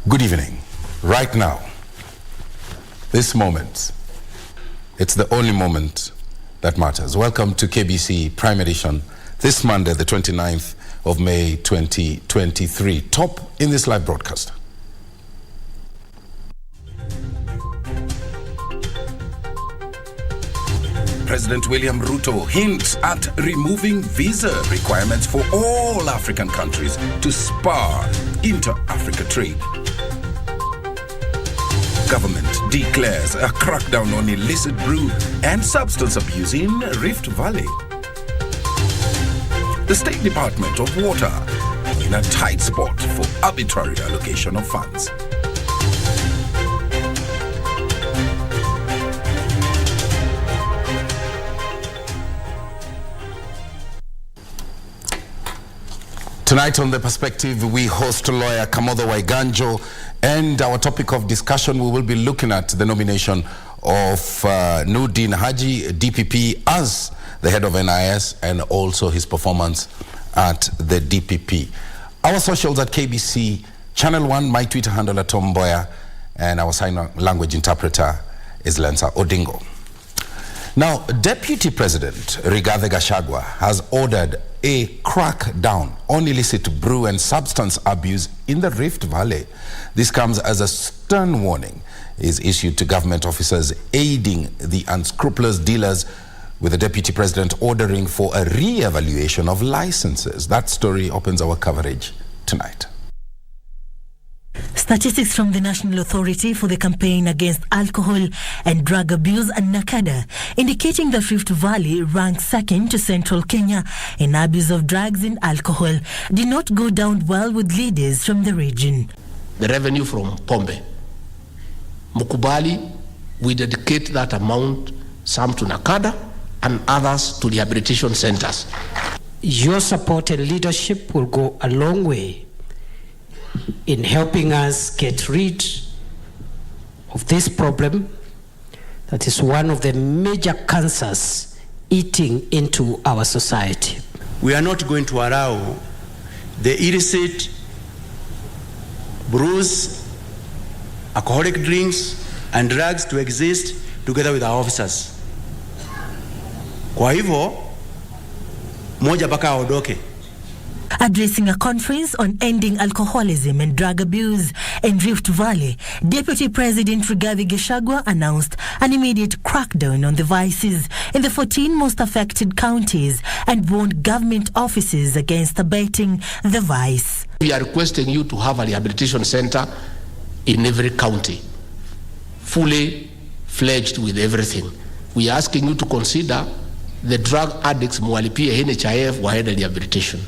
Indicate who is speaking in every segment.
Speaker 1: Good evening. Right now, this moment, it's the only moment that matters. Welcome to KBC Prime Edition this Monday, the 29th of May 2023. Top in this live broadcast. President William Ruto hints at removing visa requirements for all African countries to spur inter-Africa trade. Government declares a crackdown on illicit brew and substance abuse in Rift Valley. The State Department of Water in a tight spot for arbitrary allocation of funds. Tonight on The Perspective, we host lawyer Kamotho Waiganjo, and our topic of discussion, we will be looking at the nomination of Nurdin Haji, DPP, as the head of NIS, and also his performance at the DPP. Our socials at KBC, Channel 1, my Twitter handle at Mboya, and our sign language interpreter is Lensa Odingo. Now, Deputy President Rigathi Gachagua has ordered a crackdown on illicit brew and substance abuse in the Rift Valley. This comes as a stern warning is issued to government officers aiding the unscrupulous dealers, with the Deputy President ordering for a re-evaluation of licenses. That story opens our coverage tonight.
Speaker 2: Statistics from the National Authority for the Campaign Against Alcohol and Drug Abuse and NACADA indicating that Rift Valley ranks second to Central Kenya in abuse of drugs and alcohol did not go down well with leaders from the region.
Speaker 3: The revenue from Pombe, Mukubali, we dedicate that amount, some to NACADA and others to rehabilitation centers.
Speaker 4: Your support and leadership will go a long way in helping us get rid of this problem that is one of the major cancers eating into our society.
Speaker 5: We are not going to allow the illicit brews, alcoholic drinks, and drugs to exist together with our officers. Kwa hivyo, moja baka aondoke.
Speaker 2: Addressing a conference on ending alcoholism and drug abuse in Rift Valley, Deputy President Rigathi Gachagua announced an immediate crackdown on the vices in the 14 most affected counties and warned government offices against abating the vice.
Speaker 3: We are requesting you to have a rehabilitation center in every county, fully fledged with everything. We are asking you to consider the drug addicts mwalipie NHIF waende rehabilitation.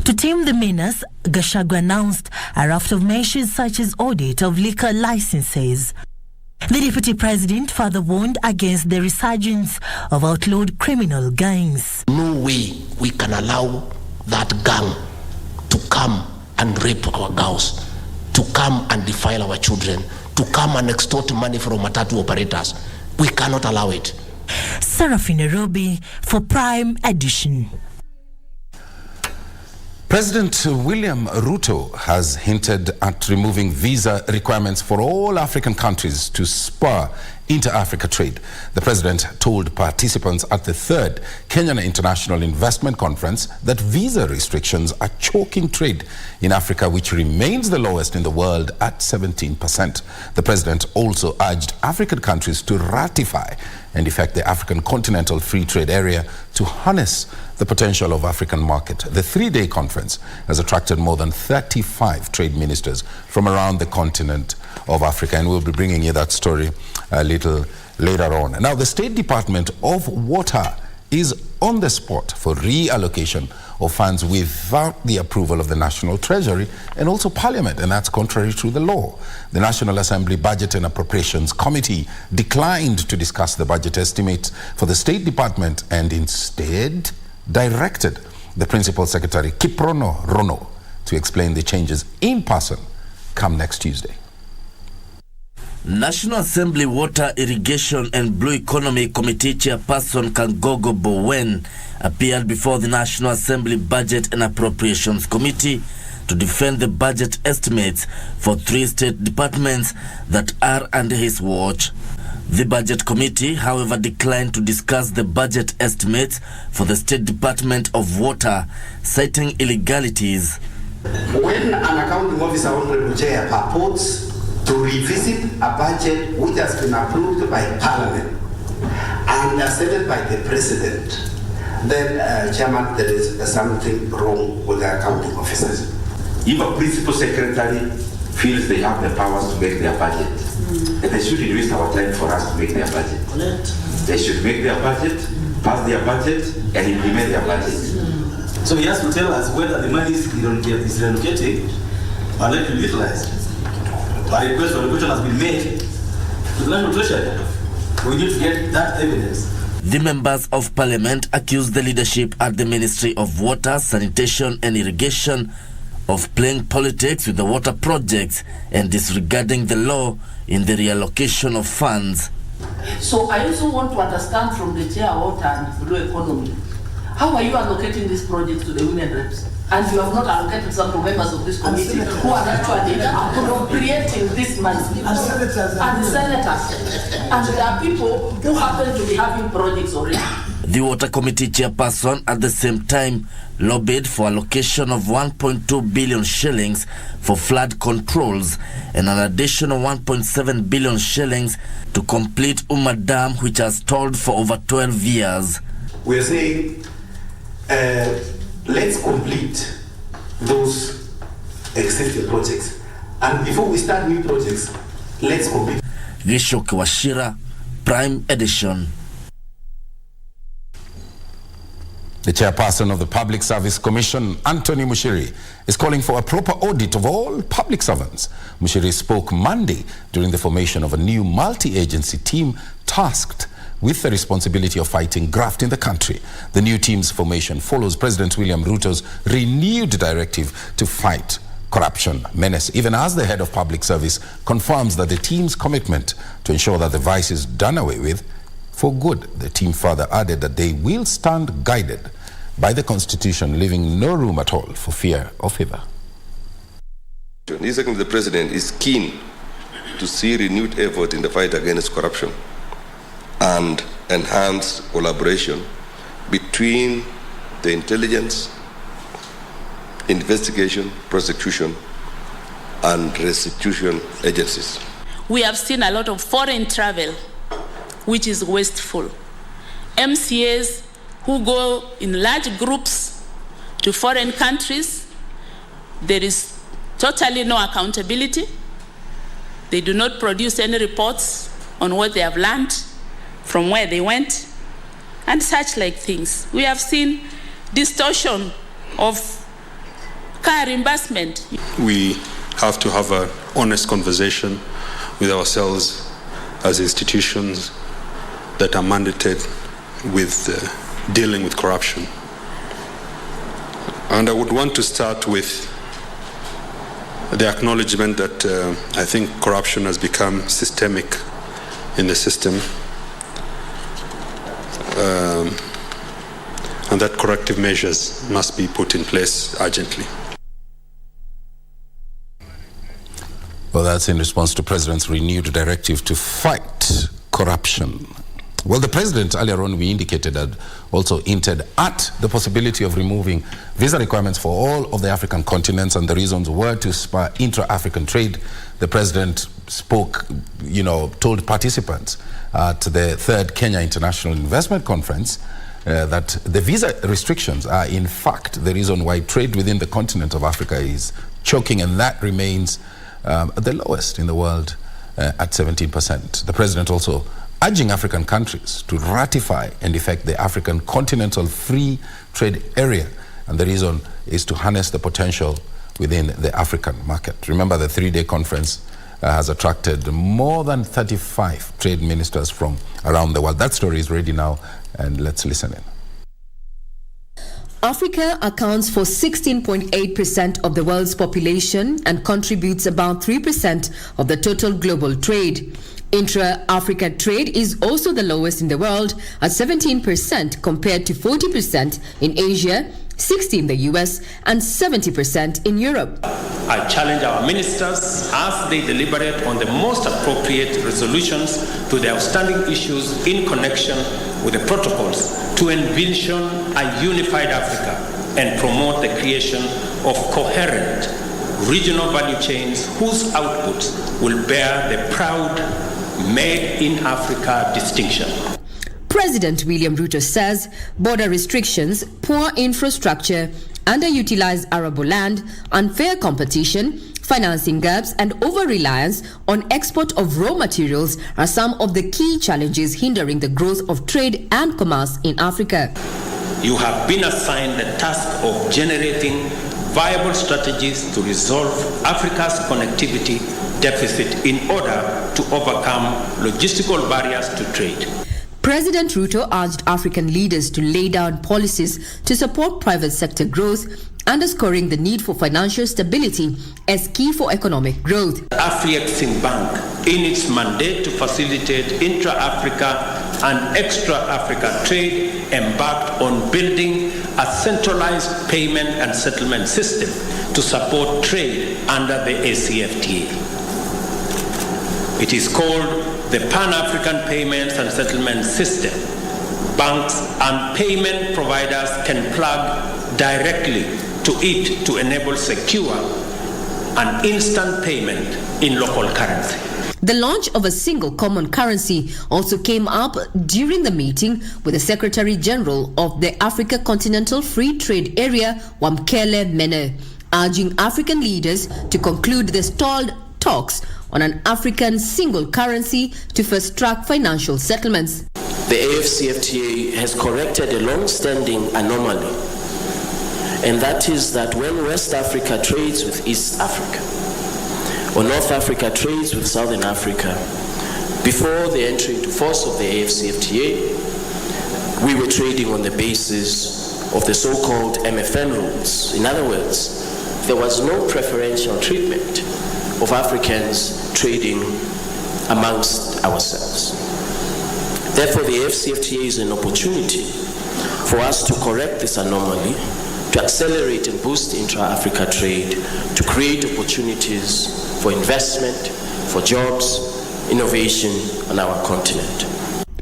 Speaker 2: To tame the menace, Gachagua announced a raft of measures such as audit of liquor licenses. The Deputy President further warned against the resurgence of outlawed criminal gangs.
Speaker 3: No way we can allow that gang to come and rape our girls, to come and defile our children, to come and extort money from matatu operators. We cannot allow it.
Speaker 2: Serafina Robi for Prime Edition.
Speaker 1: President William Ruto has hinted at removing visa requirements for all African countries to spur inter-Africa trade. The president told participants at the third Kenyan International Investment Conference that visa restrictions are choking trade in Africa, which remains the lowest in the world at 17%. The president also urged African countries to ratify and effect the African Continental Free Trade Area to harness the potential of African market. The three-day conference has attracted more than 35 trade ministers from around the continent of Africa, and we'll be bringing you that story a little later on. Now, the State Department of Water is on the spot for reallocation of funds without the approval of the National Treasury and also Parliament, and that's contrary to the law. The National Assembly Budget and Appropriations Committee declined to discuss the budget estimate for the State Department and instead directed the Principal Secretary, Kiprono Rono, to explain the changes in person come next Tuesday.
Speaker 6: National Assembly Water, Irrigation and Blue Economy Committee Chairperson Kangogo Bowen appeared before the National Assembly Budget and Appropriations Committee to defend the budget estimates for 3 state departments that are under his watch. The Budget Committee, however, declined to discuss the budget estimates for the State Department of Water, citing illegalities.
Speaker 7: When an accounting officer, Honorable Chair, purports to revisit a budget which has been approved by Parliament and accepted by the President, then, Chairman, there is something wrong with the accounting officers.
Speaker 8: If a principal secretary feels they have the powers to make their budget, they shouldn't waste our time for us to make their budget. They should make their budget, pass their budget, and implement their budget.
Speaker 9: So he has to tell us whether the money is relocated or not utilized. A request for allocation has been made to the National Treasury. We need to get that evidence.
Speaker 6: The members of Parliament accused the leadership at the Ministry of Water, Sanitation and Irrigation of playing politics with the water projects and disregarding the law in the reallocation of funds.
Speaker 10: So I also want to understand from the Chair of Water and Blue Economy, how are you allocating these projects to the women reps? And you have not allocated some to members of this committee who are actually appropriating this money. And senators. And there are people who happen to be having projects already.
Speaker 6: The Water Committee chairperson at the same time lobbied for allocation of 1.2 billion shillings for flood controls and an additional 1.7 billion shillings to complete Uma Dam, which has stalled for over 12 years.
Speaker 7: We are saying, let's complete those existing projects. And before we start new projects, let's complete.
Speaker 6: Gisho Kawashira, Prime Edition.
Speaker 1: The chairperson of the Public Service Commission, Anthony Mushiri, is calling for a proper audit of all public servants. Mushiri spoke Monday during the formation of a new multi-agency team tasked with the responsibility of fighting graft in the country. The new team's formation follows President William Ruto's renewed directive to fight corruption menace, even as the head of public service confirms that the team's commitment to ensure that the vice is done away with for good. The team further added that they will stand guided by the Constitution, leaving no room at all for fear or favor.
Speaker 11: The President is keen to see renewed effort in the fight against corruption and enhanced collaboration between the intelligence, investigation, prosecution, and restitution agencies.
Speaker 12: We have seen a lot of foreign travel, which is wasteful. MCAs who go in large groups to foreign countries, there is totally no accountability. They do not produce any reports on what they have learned from where they went, and such like things. We have seen distortion of car reimbursement.
Speaker 13: We have to have an honest conversation with ourselves as institutions that are mandated with dealing with corruption. And I would want to start with the acknowledgement that I think corruption has become systemic in the system, and that corrective measures must be put in place urgently.
Speaker 1: Well, that's in response to President's renewed directive to fight corruption. Well, the President, earlier on, we indicated, had also hinted at the possibility of removing visa requirements for all of the African continents, and the reasons were to spur intra-African trade. The President spoke, told participants at the 3rd Kenya International Investment Conference that the visa restrictions are, in fact, the reason why trade within the continent of Africa is choking, and that remains the lowest in the world at 17%. The President also urging African countries to ratify and effect the African Continental Free Trade Area, and the reason is to harness the potential within the African market. Remember, the 3-day conference has attracted more than 35 trade ministers from around the world. That story is ready now, and let's listen in.
Speaker 14: Africa accounts for 16.8% of the world's population and contributes about 3% of the total global trade. Intra-Africa trade is also the lowest in the world at 17% compared to 40% in Asia, 60% in the US, and 70% in Europe.
Speaker 15: I challenge our ministers as they deliberate on the most appropriate resolutions to the outstanding issues in connection with the protocols to envision a unified Africa and promote the creation of coherent regional value chains whose outputs will bear the proud Made in Africa distinction.
Speaker 14: President William Ruto says border restrictions, poor infrastructure, underutilized arable land, unfair competition, financing gaps, and over-reliance on export of raw materials are some of the key challenges hindering the growth of trade and commerce in Africa.
Speaker 15: You have been assigned the task of generating viable strategies to resolve Africa's connectivity deficit in order to overcome logistical barriers to trade.
Speaker 14: President Ruto urged African leaders to lay down policies to support private sector growth, underscoring the need for financial stability as key for economic growth.
Speaker 15: Afrexim Bank, in its mandate to facilitate intra-Africa and extra-Africa trade, embarked on building a centralized payment and settlement system to support trade under the ACFTA. It is called the Pan-African Payments and Settlement System. Banks and payment providers can plug directly to it to enable secure and instant payment in local currency.
Speaker 14: The launch of a single common currency also came up during the meeting with the Secretary General of the Africa Continental Free Trade Area, Wamkele Mene, urging African leaders to conclude the stalled talks on an African single currency to fast-track financial settlements.
Speaker 16: The AFCFTA has corrected a long-standing anomaly, and that is that when West Africa trades with East Africa, or North Africa trades with Southern Africa, before the entry into force of the AFCFTA, we were trading on the basis of the so-called MFN rules. In other words, there was no preferential treatment of Africans trading amongst ourselves. Therefore, the AFCFTA is an opportunity for us to correct this anomaly, to accelerate and boost intra-Africa trade, to create opportunities for investment, for jobs, innovation on our continent.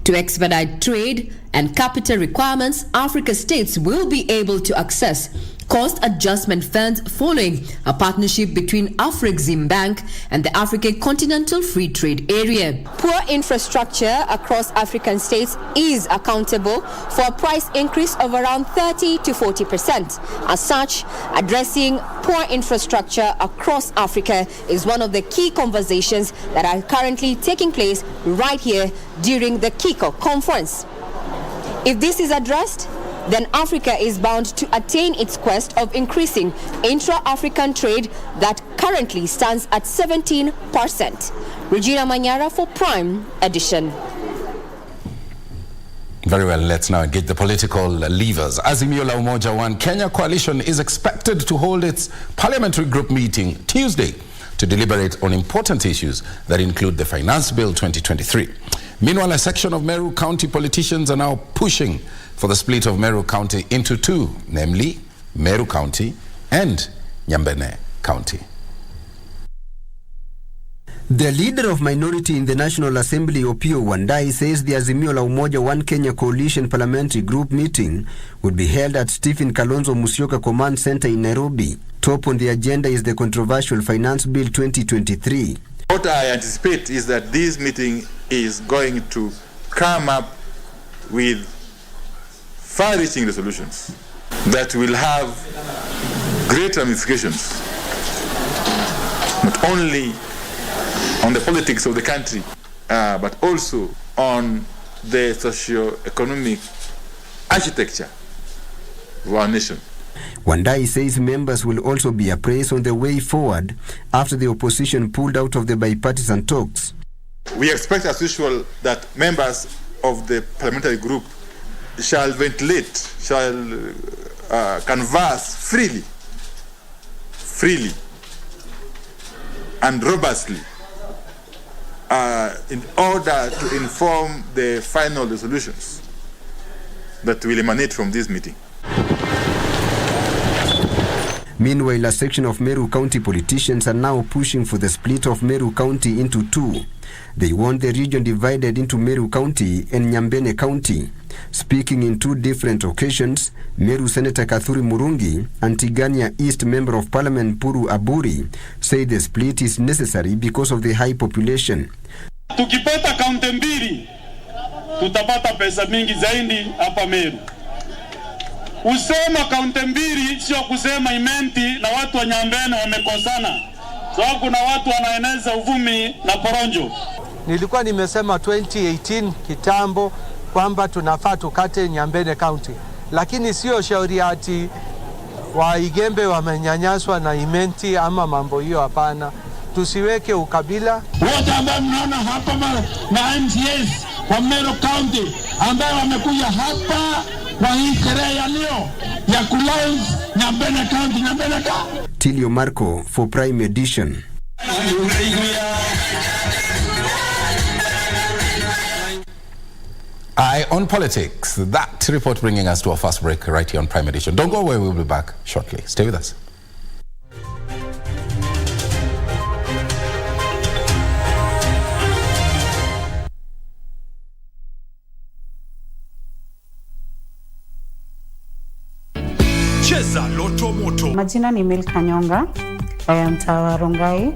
Speaker 14: To expedite trade and capital requirements, Africa states will be able to access cost adjustment funds following a partnership between Afrexim Bank and the African Continental Free Trade Area. Poor infrastructure across African states is accountable for a price increase of around 30 to 40%. As such, addressing poor infrastructure across Africa is one of the key conversations that are currently taking place right here during the Kiko conference. If this is addressed, then Africa is bound to attain its quest of increasing intra-African trade that currently stands at 17%. Regina Manyara for Prime Edition.
Speaker 1: Very well, let's now get the political levers. Azimio la Umoja One Kenya coalition is expected to hold its parliamentary group meeting Tuesday to deliberate on important issues that include the Finance Bill 2023. Meanwhile, a section of Meru County politicians are now pushing for the split of Meru County into two, namely Meru County and Nyambene County.
Speaker 17: The leader of minority in the National Assembly, Opiyo Wandayi, says the Azimio la Umoja One Kenya Coalition Parliamentary Group meeting would be held at Stephen Kalonzo Musyoka Command Center in Nairobi. Top on the agenda is the controversial Finance Bill 2023.
Speaker 18: What I anticipate is that this meeting is going to come up with far-reaching resolutions that will have great ramifications, not only on the politics of the country, but also on the socio-economic architecture of our nation.
Speaker 17: Wandayi says members will also be appraised on the way forward after the opposition pulled out of the bipartisan talks.
Speaker 18: We expect, as usual, that members of the parliamentary group shall ventilate, shall converse freely and robustly in order to inform the final resolutions that will emanate from this meeting.
Speaker 17: Meanwhile, a section of Meru County politicians are now pushing for the split of Meru County into two. They want the region divided into Meru County and Nyambene County. Speaking in two different occasions, Meru Senator Kathuri Murungi and Tigania East Member of Parliament Puru Aburi say the split is necessary because of the high population.
Speaker 19: Tukipata kaunti mbili, tutapata pesa mingi zaidi hapa Meru. Usema kaunti mbili sio kusema imenti na watu wa Nyambene wamekosana. Sababu kuna watu wanaeneza uvumi na poronjo.
Speaker 20: Nilikuwa nimesema 2018 kitambo kwamba tunafaa tukate Nyambene County. Lakini sio shauri ati Waigembe wamenyanyaswa na imenti ama mambo hiyo, hapana. Tusiweke ukabila.
Speaker 19: Wote ambao mnaona hapa na MCS wa Meru County ambao wamekuja hapa kwa hii sherehe ya leo ya kulaunch Nyambene County, Nyambene County.
Speaker 17: Tilio Marco for Prime Edition.
Speaker 1: Eye on politics. That report bringing us to our first break right here on Prime Edition. Don't go away, we'll be back shortly. Stay with us.
Speaker 21: Majina ni Milka Nyonga, mtaa wa Rongai.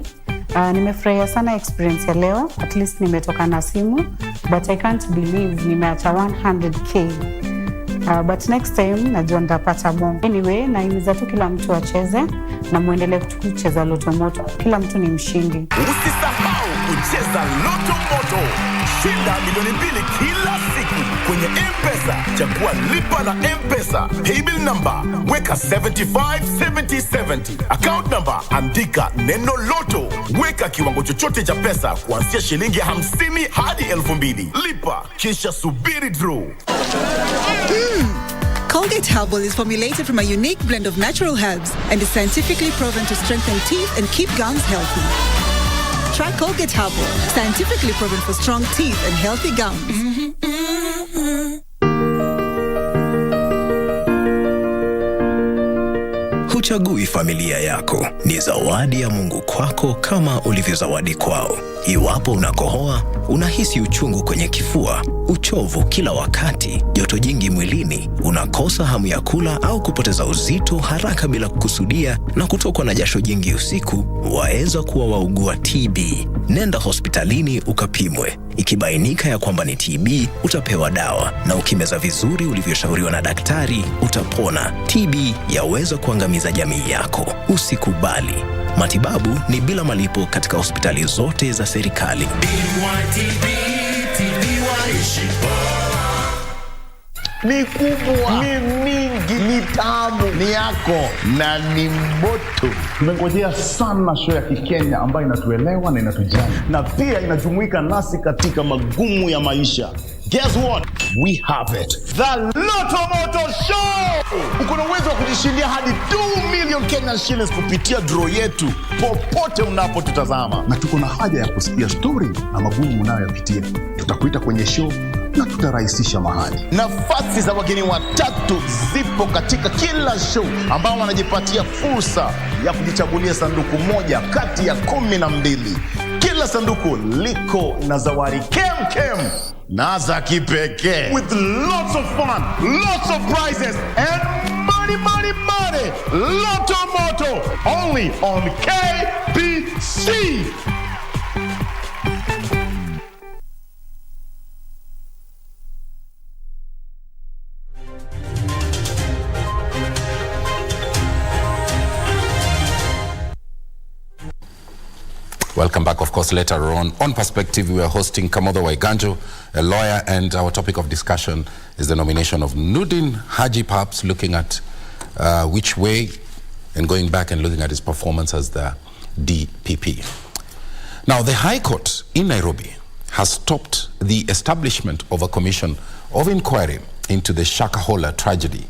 Speaker 21: Nimefurahia sana experience ya leo. At least nimetoka na simu, but I can't believe nimeacha 100k. But next time najua nitapata more. Anyway, naimiza tu kila mtu acheze na muendelee kucheza Loto Moto. Kila mtu ni mshindi.
Speaker 22: Usisahau kucheza Loto Moto. Shinda milioni 2 kila siku kwenye M-Pesa. Chagua lipa na M-Pesa. Paybill number weka 757070. Account number andika neno Loto. Weka kiwango chochote cha pesa kuanzia shilingi 50 hadi 2000. Lipa kisha subiri draw.
Speaker 23: Colgate Herbal is formulated from a unique blend of natural herbs and is scientifically proven to strengthen teeth and keep gums healthy. Try Colgate Herbal, scientifically proven for strong teeth and healthy gums.
Speaker 24: Huchagui familia yako, ni zawadi ya Mungu kwako kama ulivyo zawadi kwao. Iwapo unakohoa, unahisi uchungu kwenye kifua, uchovu kila wakati, joto jingi mwilini, unakosa hamu ya kula au kupoteza uzito haraka bila kukusudia na kutokwa na jasho jingi usiku, waweza kuwa waugua TB. Nenda hospitalini ukapimwe. Ikibainika ya kwamba ni TB, utapewa dawa, na ukimeza vizuri ulivyoshauriwa na daktari, utapona. TB yaweza kuangamiza jamii yako. Usikubali. Matibabu ni bila malipo katika hospitali zote za serikali.
Speaker 25: Ni kubwa, ni mingi, ni tamu, ni yako na ni moto.
Speaker 26: Tumengojea sana show ya Kikenya ambayo inatuelewa na inatujali na pia inajumuika nasi katika magumu ya maisha. Guess what? We have it. The Loto Moto Show! Uko na uwezo wa kujishindia hadi 2 million Kenyan shillings kupitia draw yetu popote unapotutazama. Na tuko na haja ya kusikia story na magumu unayopitia. Tutakuita kwenye show na tutarahisisha mahali.
Speaker 25: Nafasi za wageni watatu zipo katika kila show ambao wanajipatia fursa ya kujichagulia sanduku moja kati ya 12. Kila sanduku liko na zawadi kem na za kipekee.
Speaker 26: With lots of fun, lots of prizes and money. Loto Moto, only on KBC.
Speaker 1: Welcome back. Of course, later on Perspective, we are hosting Kamodo Waiganjo, a lawyer, and our topic of discussion is the nomination of Nurdin Haji, perhaps looking at which way and going back and looking at his performance as the DPP. Now, the High Court in Nairobi has stopped the establishment of a commission of inquiry into the Shakahola tragedy,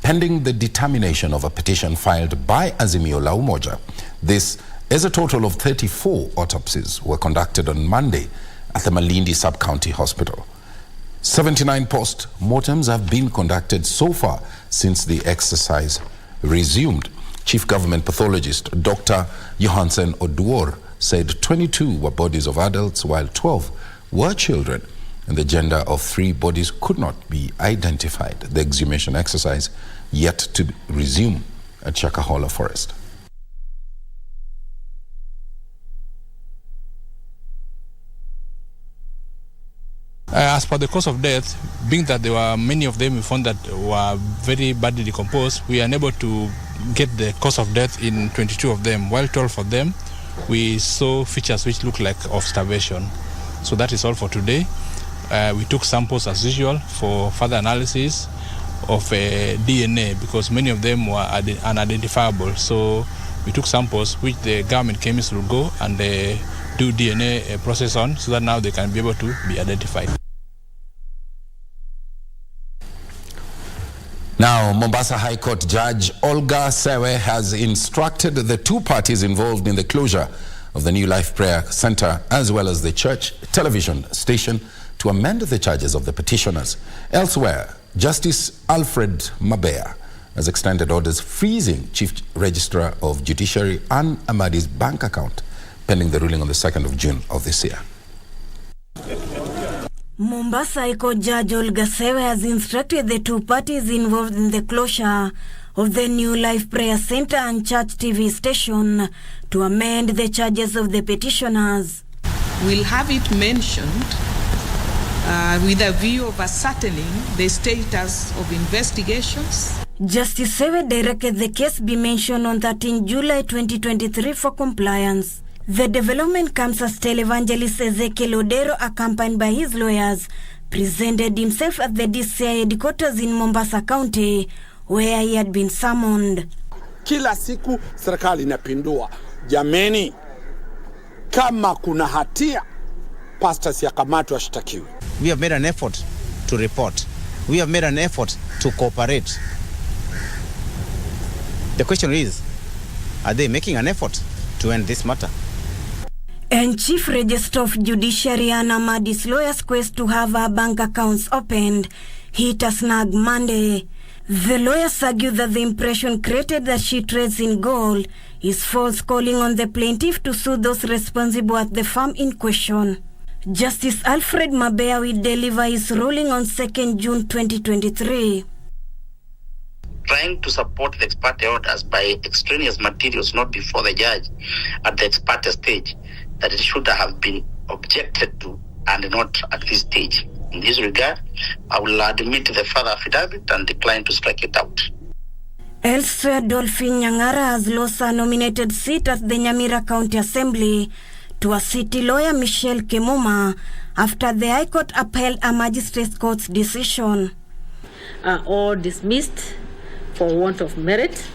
Speaker 1: pending the determination of a petition filed by Azimio la Umoja. This as a total of 34 autopsies were conducted on Monday at the Malindi Sub-County Hospital. 79 post-mortems have been conducted so far since the exercise resumed. Chief Government Pathologist Dr. Johansen Oduor said 22 were bodies of adults while 12 were children, and the gender of 3 bodies could not be identified. The exhumation exercise yet to resume at Shakahola Forest.
Speaker 2: As per the cause of death, being that there were many of them we found that were very badly decomposed, we are unable to get the cause of death in 22 of them. While 12 of them, we saw features which look like of starvation. So that is all for today. We took samples as usual for further analysis of DNA because many of them were unidentifiable. So we took samples which the government chemists will go and do DNA process on so that now they can be able to be identified.
Speaker 1: Now, Mombasa High Court Judge Olga Sewe has instructed the 2 parties involved in the closure of the New Life Prayer Center as well as the church television station to amend the charges of the petitioners. Elsewhere, Justice Alfred Mboya has extended orders freezing Chief Registrar of Judiciary Ann Amadi's bank account pending the ruling on the 2nd of June of this year.
Speaker 3: Mombasa High Court Judge Olga Sewe has instructed the 2 parties involved in the closure of the New Life Prayer Center and Church TV station to amend the charges of the petitioners.
Speaker 4: We'll have it mentioned with a view of ascertaining the status of investigations.
Speaker 3: Justice Sewe directed the case be mentioned on 13 July 2023 for compliance. The development comes as televangelist Ezekiel Odero, accompanied by his lawyers, presented himself at the DCI headquarters in Mombasa County, where he had been summoned.
Speaker 5: Kila siku serikali inapindua. Jameni, kama kuna hatia, pastors yakamatwe ashtakiwe.
Speaker 8: We have made an effort to report. We have made an effort to cooperate. The question is, are they making an effort to end this matter?
Speaker 3: And Chief Registrar of Judiciary Ann Amadi's lawyers' quest to have her bank accounts opened hit a snag Monday. The lawyers argue that the impression created that she trades in gold is false, calling on the plaintiff to sue those responsible at the firm in question. Justice Alfred Mboya will deliver his ruling on 2nd June 2023.
Speaker 9: Trying to support the ex parte orders by extraneous materials not before the judge at the ex parte stage, that it should have been objected to and not at this stage. In this regard, I will admit the further affidavit and decline to strike it out.
Speaker 3: Elsewhere, Dolphin Nyangara has lost a nominated seat at the Nyamira County Assembly to a city lawyer, Michelle Kemuma, after the High Court upheld a magistrate court's decision.
Speaker 27: Or dismissed for want of merit.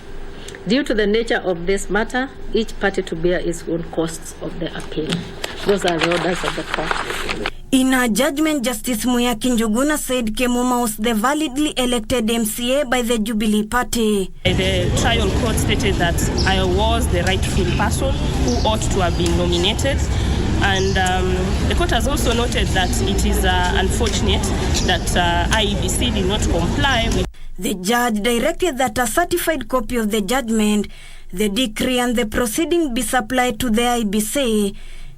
Speaker 27: Due to the nature of this matter, each party to bear its own costs of the appeal. Those are the orders of the court.
Speaker 3: In a judgment, Justice Muyaki Njuguna said Kemuma was the validly elected MCA by the Jubilee Party.
Speaker 28: The trial court stated that I was the rightful person who ought to have been nominated. And the court has also noted that it is unfortunate that IEBC did not comply with.
Speaker 3: The judge directed that a certified copy of the judgment, the decree and the proceeding be supplied to the IEBC,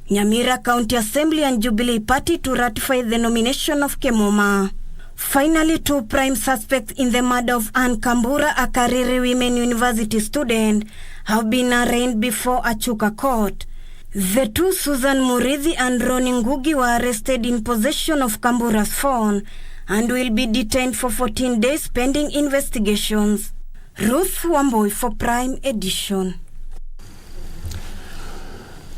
Speaker 3: Nyamira County Assembly and Jubilee Party to ratify the nomination of Kemuma. Finally, 2 prime suspects in the murder of Ann Kambura, a Kariri Women University student, have been arraigned before a Chuka court. The 2, Susan Muridhi and Ronnie Ngugi, were arrested in possession of Kambura's phone and will be detained for 14 days pending investigations. Ruth Wamboy for Prime Edition.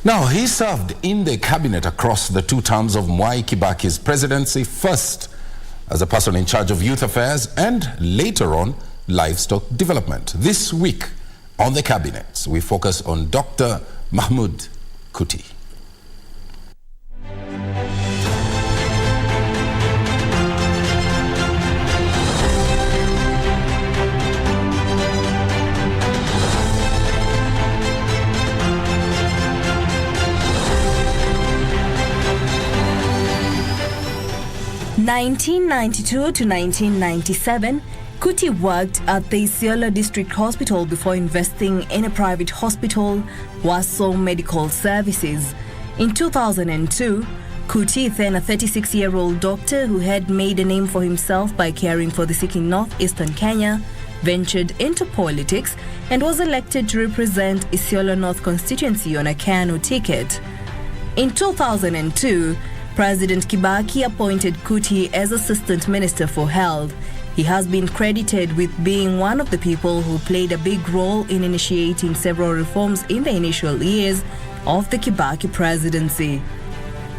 Speaker 1: Now, he served in the cabinet across the 2 terms of Mwai Kibaki's presidency, first as a person in charge of youth affairs and later on livestock development. This week on the cabinet, we focus on Dr. Mahmoud Kuti.
Speaker 29: (1992 to 1997),
Speaker 6: Kuti worked at the Isiolo District Hospital before investing in a private hospital, Waso Medical Services. In 2002, Kuti, then a 36-year-old doctor who had made a name for himself by caring for the sick in northeastern Kenya, ventured into politics and was elected to represent Isiolo North constituency on a KANU ticket. In 2002, President Kibaki appointed Kuti as Assistant Minister for Health. He has been credited with being one of the people who played a big role in initiating several reforms in the initial years of the Kibaki presidency.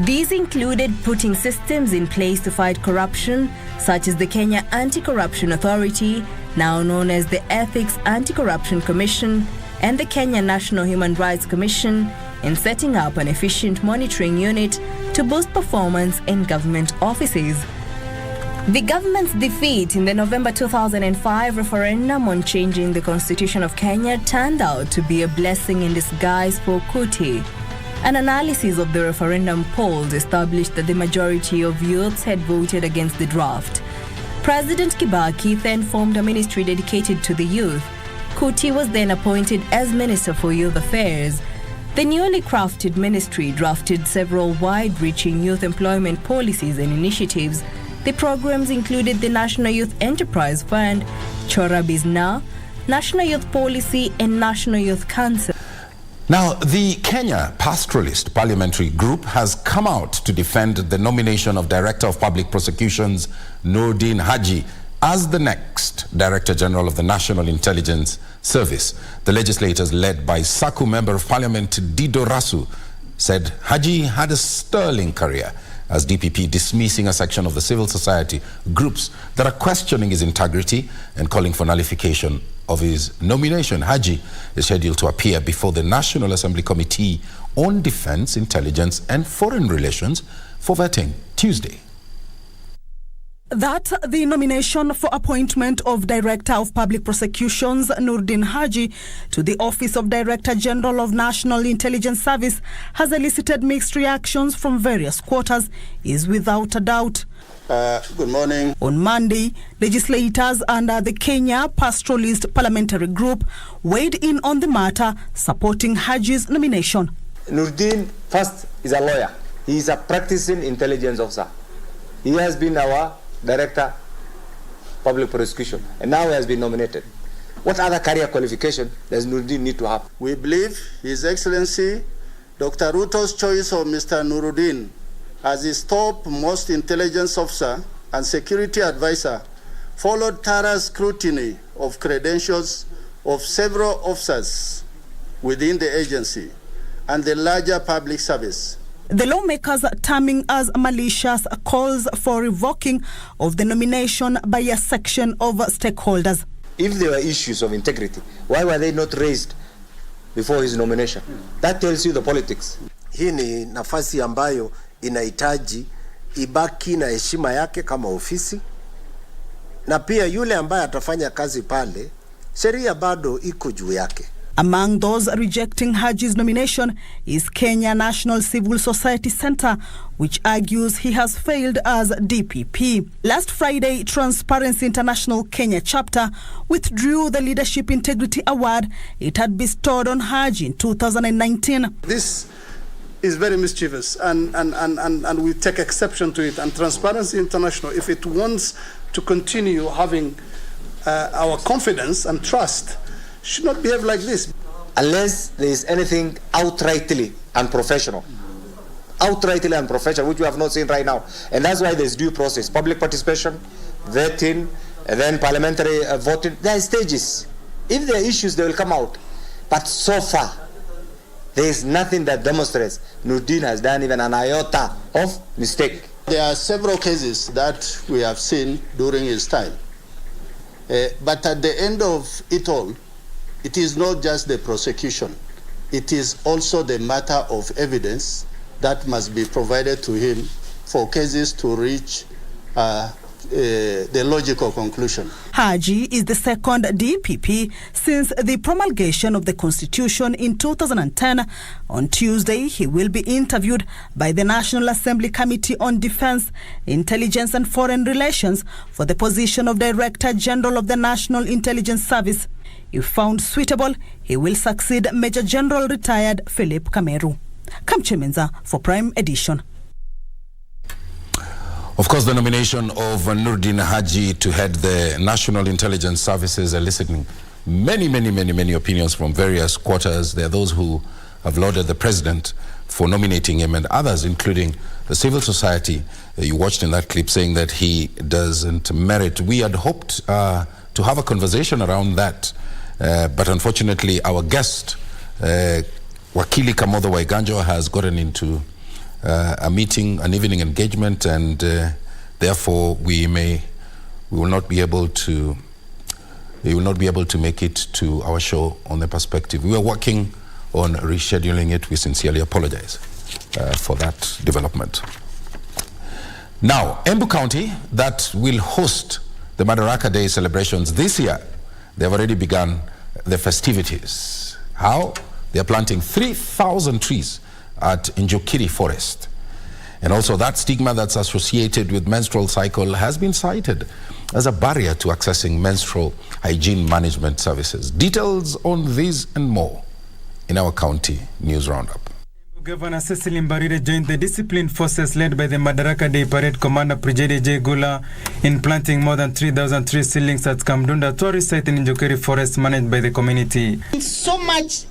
Speaker 6: These included putting systems in place to fight corruption, such as the Kenya Anti-Corruption Authority, now known as the Ethics Anti-Corruption Commission, and the Kenya National Human Rights Commission, and setting up an efficient monitoring unit to boost performance in government offices. The government's defeat in the November 2005 referendum on changing the constitution of Kenya turned out to be a blessing in disguise for Kuti. An analysis of the referendum polls established that the majority of youths had voted against the draft. President Kibaki then formed a ministry dedicated to the youth. Kuti was then appointed as Minister for Youth Affairs. The newly crafted ministry drafted several wide-reaching youth employment policies and initiatives. The programs included the National Youth Enterprise Fund, Chora Bizna, National Youth Policy, and National Youth Council.
Speaker 1: Now, the Kenya Pastoralist Parliamentary Group has come out to defend the nomination of Director of Public Prosecutions Noordin Haji as the next Director General of the National Intelligence Service. The legislators, led by SACU Member of Parliament Dido Rasu, said Haji had a sterling career as DPP, dismissing a section of the civil society groups that are questioning his integrity and calling for nullification of his nomination. Haji is scheduled to appear before the National Assembly Committee on Defense, Intelligence and Foreign Relations for vetting Tuesday.
Speaker 7: That the nomination for appointment of Director of Public Prosecutions Noordin Haji to the office of Director General of National Intelligence Service has elicited mixed reactions from various quarters is without a doubt.
Speaker 10: Good morning.
Speaker 7: On Monday, legislators under the Kenya Pastoralist Parliamentary Group weighed in on the matter, supporting Haji's nomination.
Speaker 10: Noordin, first, is a lawyer. He is a practicing intelligence officer. He has been our Director Public Prosecution, and now he has been nominated. What other career qualification does Noordin need to have?
Speaker 11: We believe His Excellency Dr. Ruto's choice of Mr. Noordin as his top most intelligence officer and security advisor followed thorough scrutiny of credentials of several officers within the agency and the larger public service.
Speaker 7: The lawmakers terming as malicious calls for revoking of the nomination by a section of stakeholders.
Speaker 10: If there were issues of integrity, why were they not raised before his nomination? That tells you the politics.
Speaker 12: Hii ni nafasi ambayo inahitaji ibaki na heshima yake kama ofisi, na pia yule ambaye atafanya kazi pale, sheria bado iko juu yake.
Speaker 7: Among those rejecting Haji's nomination is Kenya National Civil Society Center, which argues he has failed as DPP. Last Friday, Transparency International Kenya chapter withdrew the Leadership Integrity Award it had bestowed on Haji in 2019.
Speaker 11: This is very mischievous, and we take exception to it. And Transparency International, if it wants to continue having our confidence and trust, should not behave like this.
Speaker 10: Unless there is anything outrightly unprofessional. Outrightly unprofessional, which we have not seen right now. And that's why there's due process. Public participation, vetting, and then parliamentary voting. There are stages. If there are issues, they will come out. But so far, there is nothing that demonstrates Noordin has done even an iota of mistake.
Speaker 11: There are several cases that we have seen during his time. But at the end of it all, it is not just the prosecution. It is also the matter of evidence that must be provided to him for cases to reach the logical conclusion.
Speaker 7: Haji is the second DPP since the promulgation of the Constitution in 2010. On Tuesday, he will be interviewed by the National Assembly Committee on Defense, Intelligence and Foreign Relations for the position of Director General of the National Intelligence Service. If found suitable, he will succeed Major General retired Philip Kameru. Kamche Menza for Prime Edition.
Speaker 1: Of course, the nomination of Nuruddin Haji to head the National Intelligence Services eliciting many opinions from various quarters. There are those who have lauded the president for nominating him, and others, including the civil society, you watched in that clip, saying that he doesn't merit. We had hoped to have a conversation around that, but unfortunately our guest, Wakili Kamodho Waiganjo, has gotten into a meeting, an evening engagement, and therefore he will not be able to make it to our show on The Perspective. We are working on rescheduling it. We sincerely apologize for that development. Now, Embu County, that will host the Madaraka Day celebrations this year, they've already begun the festivities. How? They're planting 3,000 trees at Njokiri Forest. And also that stigma that's associated with menstrual cycle has been cited as a barrier to accessing menstrual hygiene management services. Details on these and more in our county news roundup.
Speaker 13: Governor Cecily Mbarire joined the disciplined forces led by the Madaraka Day Parade Commander Brigadier J. Gula in planting more than 3,000 tree seedlings at Kamdunda tourist site in Njokiri Forest managed by the community.
Speaker 14: So much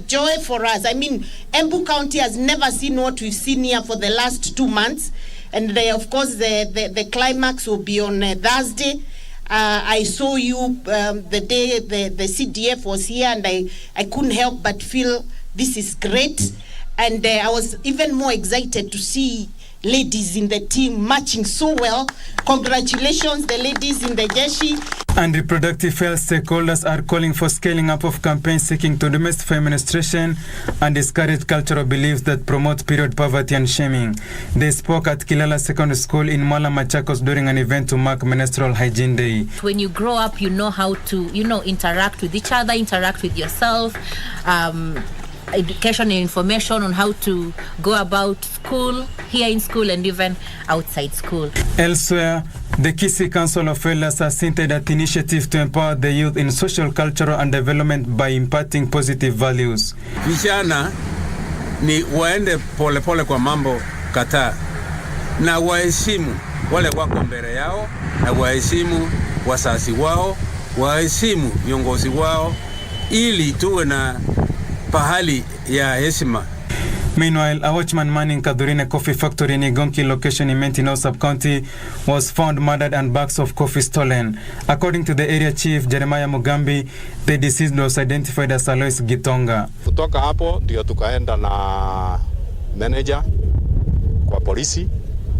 Speaker 14: joy for us. I mean, Embu County has never seen what we've seen here for the last 2 months. And of course, the climax will be on Thursday. I saw you the day the CDF was here, and I couldn't help but feel this is great. And I was even more excited to see ladies in the team marching so well. Congratulations, the ladies in the Jeshi.
Speaker 13: And reproductive health stakeholders are calling for scaling up of campaigns seeking to demystify menstruation and discourage cultural beliefs that promote period poverty and shaming. They spoke at Kilala Secondary School in Mala Machakos during an event to mark Menstrual Hygiene Day.
Speaker 15: When you grow up, you know how to, interact with each other, interact with yourself, education and information on how to go about school, here in school and even outside school.
Speaker 13: Elsewhere, the Kisii Council of Elders has hinted at initiatives to empower the youth in social, cultural and development by imparting positive values.
Speaker 16: Vijana ni waende polepole kwa mambo kadhaa na waheshimu wale wako mbele yao, na waheshimu wazazi wao, waheshimu viongozi wao, ili tuwe na pahali ya heshima.
Speaker 13: Meanwhile, a watchman man in Kadurine Coffee Factory in Igonki location in Mentino Sub-County was found murdered and bags of coffee stolen. According to the area chief, Jeremiah Mugambi, the deceased was identified as Alois Gitonga.
Speaker 17: Kutoka hapo ndio tukaenda na manager kwa polisi,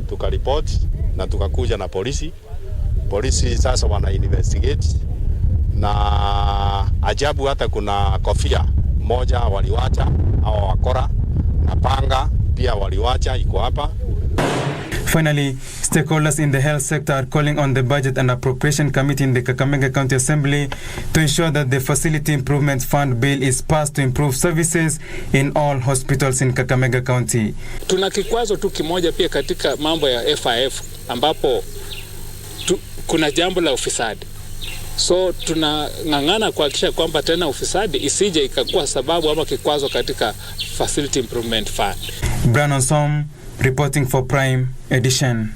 Speaker 17: tukaripoti na tukakuja na polisi. Polisi sasa wana investigate, na ajabu hata kuna kofia moja waliwacha au wakora, na panga pia waliwacha iko hapa.
Speaker 13: Finally, stakeholders in the health sector are calling on the Budget and Appropriation Committee in the Kakamega County Assembly to ensure that the Facility Improvement Fund bill is passed to improve services in all hospitals in Kakamega County.
Speaker 18: Tuna kikwazo tu kimoja pia katika mambo ya FIF ambapo kuna jambo la ufisadi. So tunang'ang'ana kuhakikisha kwamba tena ufisadi isije ikakuwa sababu ama kikwazo katika Facility Improvement Fund.
Speaker 13: Brandon Som reporting for Prime Edition.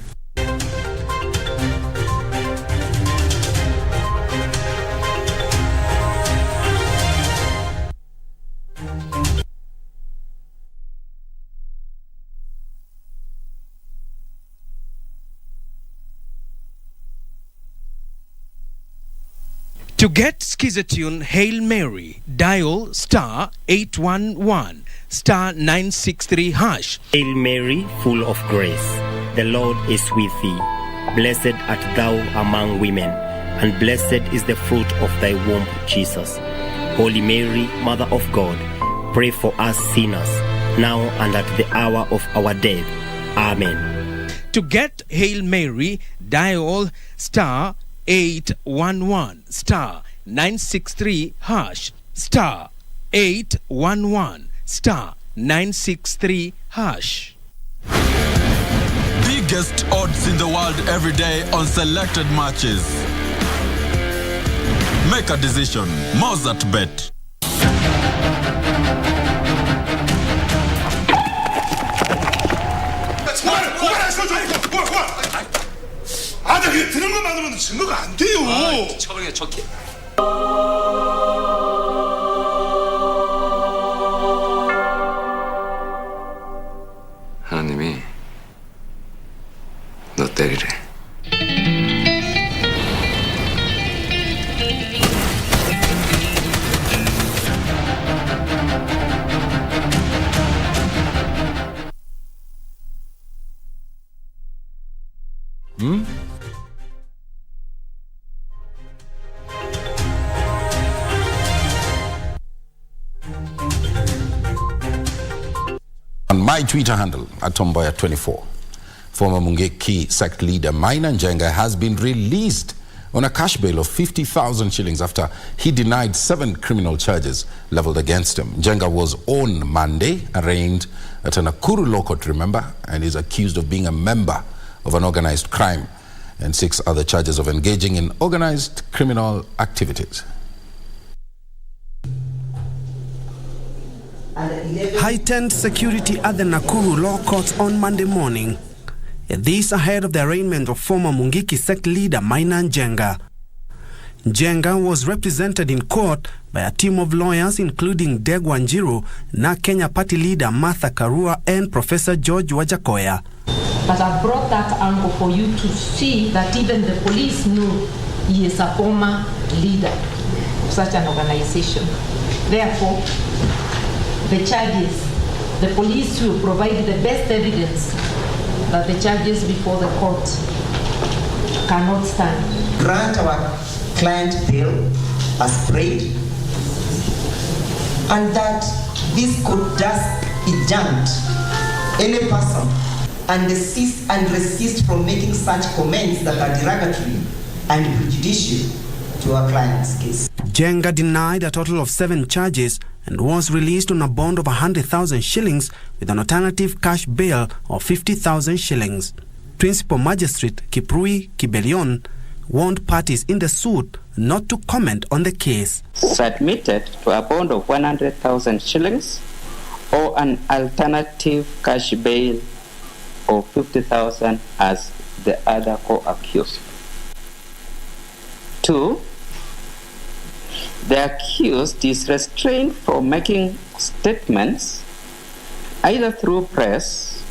Speaker 19: To get Skizatune Hail Mary, dial star 811 star 963 hash.
Speaker 20: Hail Mary, full of grace, the Lord is with thee. Blessed art thou among women, and blessed is the fruit of thy womb, Jesus. Holy Mary, Mother of God, pray for us sinners, now and at the hour of our death. Amen.
Speaker 19: To get Hail Mary, dial star 811 star 963 hash star 811 star 963 hash.
Speaker 2: Biggest odds in the world every day on selected matches. Make a decision. Mozart Bet.
Speaker 4: 아니 드는 것만으로는 증거가 안 돼요.
Speaker 21: 처벌해 적게. 하나님이 너 때리래.
Speaker 1: On my Twitter handle, @Mboya24, former Mungeki sect leader Maina Njenga has been released on a cash bail of 50,000 shillings after he denied 7 criminal charges leveled against him. Njenga was on Monday arraigned at a Nakuru law court, remember, and is accused of being a member of an organized crime and 6 other charges of engaging in organized criminal activities.
Speaker 22: Heightened security at the Nakuru law courts on Monday morning. This ahead of the arraignment of former Mungiki sect leader Maina Njenga. Njenga was represented in court by a team of lawyers including Degwa Njiru, Na Kenya party leader Martha Karua and Professor George Wajakoya.
Speaker 27: But I brought that angle for you to see that even the police knew he is a former leader of such an organization. Therefore, the charges, the police will provide the best evidence that the charges before the court cannot stand.
Speaker 23: Grant our client bail as prayed, and that this court does eject any person and desist and resist from making such comments that are derogatory and prejudicial to our client's case.
Speaker 22: Njenga denied a total of 7 charges and was released on a bond of 100,000 shillings with an alternative cash bail of 50,000 shillings. Principal Magistrate Kiprui Kibelion warned parties in the suit not to comment on the case.
Speaker 24: Submitted to a bond of 100,000 shillings or an alternative cash bail of 50,000 as the other co-accused. 2. The accused is restrained from making statements either through press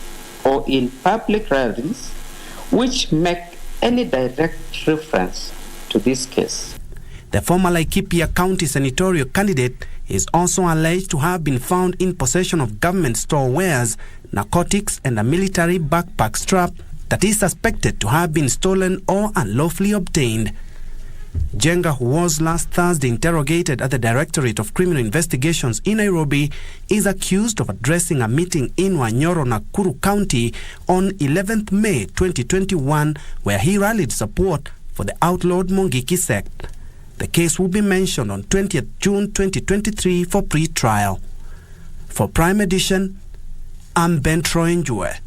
Speaker 24: or in public rallies which make any direct reference to this case.
Speaker 22: The former Laikipia County senatorial candidate is also alleged to have been found in possession of government store wares, narcotics and a military backpack strap that is suspected to have been stolen or unlawfully obtained. Njenga, who was last Thursday interrogated at the Directorate of Criminal Investigations in Nairobi, is accused of addressing a meeting in Wanyoro, Nakuru County on 11th May 2021 where he rallied support for the outlawed Mungiki sect. The case will be mentioned on 20th June 2023 for pre-trial. For Prime Edition, I'm Ben Troy Njue.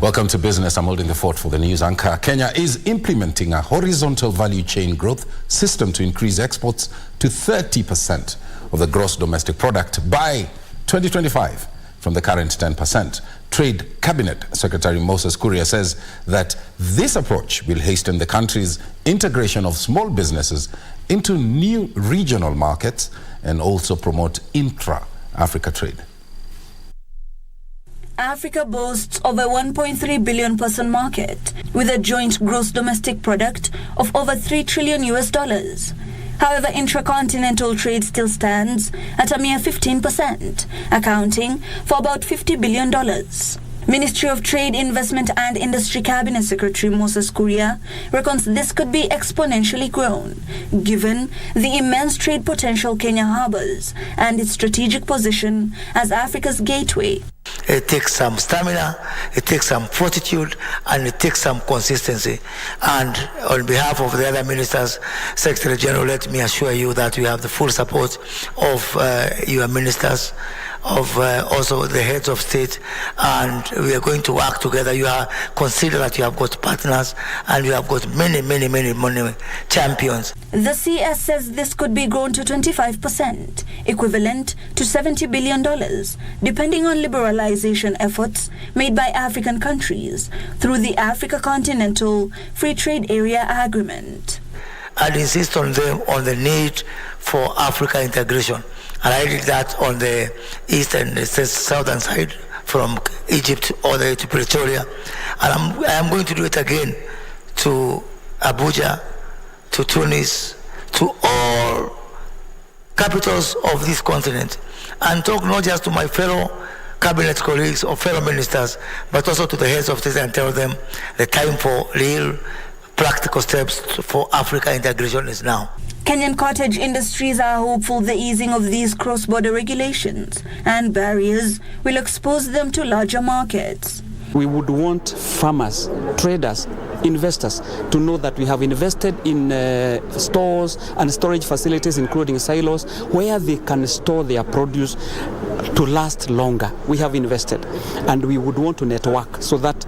Speaker 1: Welcome to Business. I'm holding the fort for the news anchor. Kenya is implementing a horizontal value chain growth system to increase exports to 30% of the gross domestic product by 2025 from the current 10%. Trade Cabinet Secretary Moses Kuria says that this approach will hasten the country's integration of small businesses into new regional markets and also promote intra-Africa trade.
Speaker 3: Africa boasts of a 1.3 billion person market with a joint gross domestic product of over $3 trillion.
Speaker 5: However, intracontinental trade still stands at a mere 15%, accounting for about $50 billion. Ministry of Trade, Investment and Industry Cabinet Secretary Moses Kuria reckons this could be exponentially grown, given the immense trade potential Kenya harbors and its strategic position as Africa's gateway.
Speaker 6: It takes some stamina, it takes some fortitude, and it takes some consistency. And on behalf of the other ministers, Secretary General, let me assure you that we have the full support of your ministers, of also the heads of state, and we are going to work together. You are consider that you have got partners and you have got many champions.
Speaker 5: The CS says this could be grown to 25%, equivalent to $70 billion, depending on liberalization efforts made by African countries through the Africa Continental Free Trade Area Agreement.
Speaker 6: I'd insist on them on the need for Africa integration. And I did that on the east and the southern side, from Egypt all the way to Pretoria. And I am going to do it again to Abuja, to Tunis, to all capitals of this continent, and talk not just to my fellow cabinet colleagues or fellow ministers, but also to the heads of state and tell them the time for real practical steps for Africa integration is now.
Speaker 5: Kenyan cottage industries are hopeful the easing of these cross-border regulations and barriers will expose them to larger markets.
Speaker 8: We would want farmers, traders, investors to know that we have invested in stores and storage facilities, including silos, where they can store their produce to last longer. We have invested, and we would want to network so that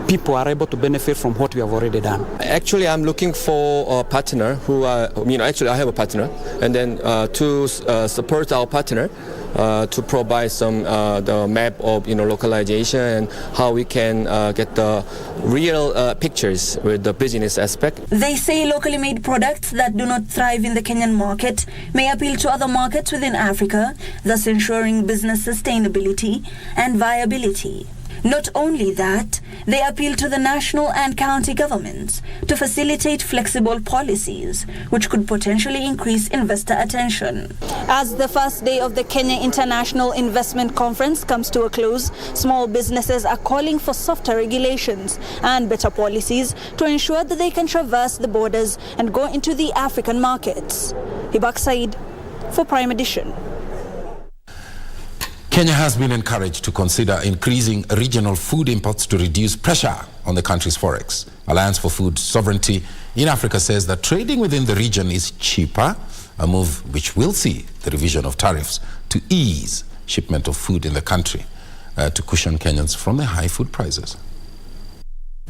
Speaker 8: people are able to benefit from what we have already done.
Speaker 9: Actually, I'm looking for a partner who, actually I have a partner, and then to support our partner to provide some the map of localization and how we can get the real pictures with the business aspect.
Speaker 5: They say locally made products that do not thrive in the Kenyan market may appeal to other markets within Africa, thus ensuring business sustainability and viability. Not only that, they appeal to the national and county governments to facilitate flexible policies, which could potentially increase investor attention. As the first day of the Kenya International Investment Conference comes to a close, small businesses are calling for softer regulations and better policies to ensure that they can traverse the borders and go into the African markets. Hibak Said for Prime Edition.
Speaker 1: Kenya has been encouraged to consider increasing regional food imports to reduce pressure on the country's forex. Alliance for Food Sovereignty in Africa says that trading within the region is cheaper, a move which will see the revision of tariffs to ease shipment of food in the country to cushion Kenyans from the high food prices.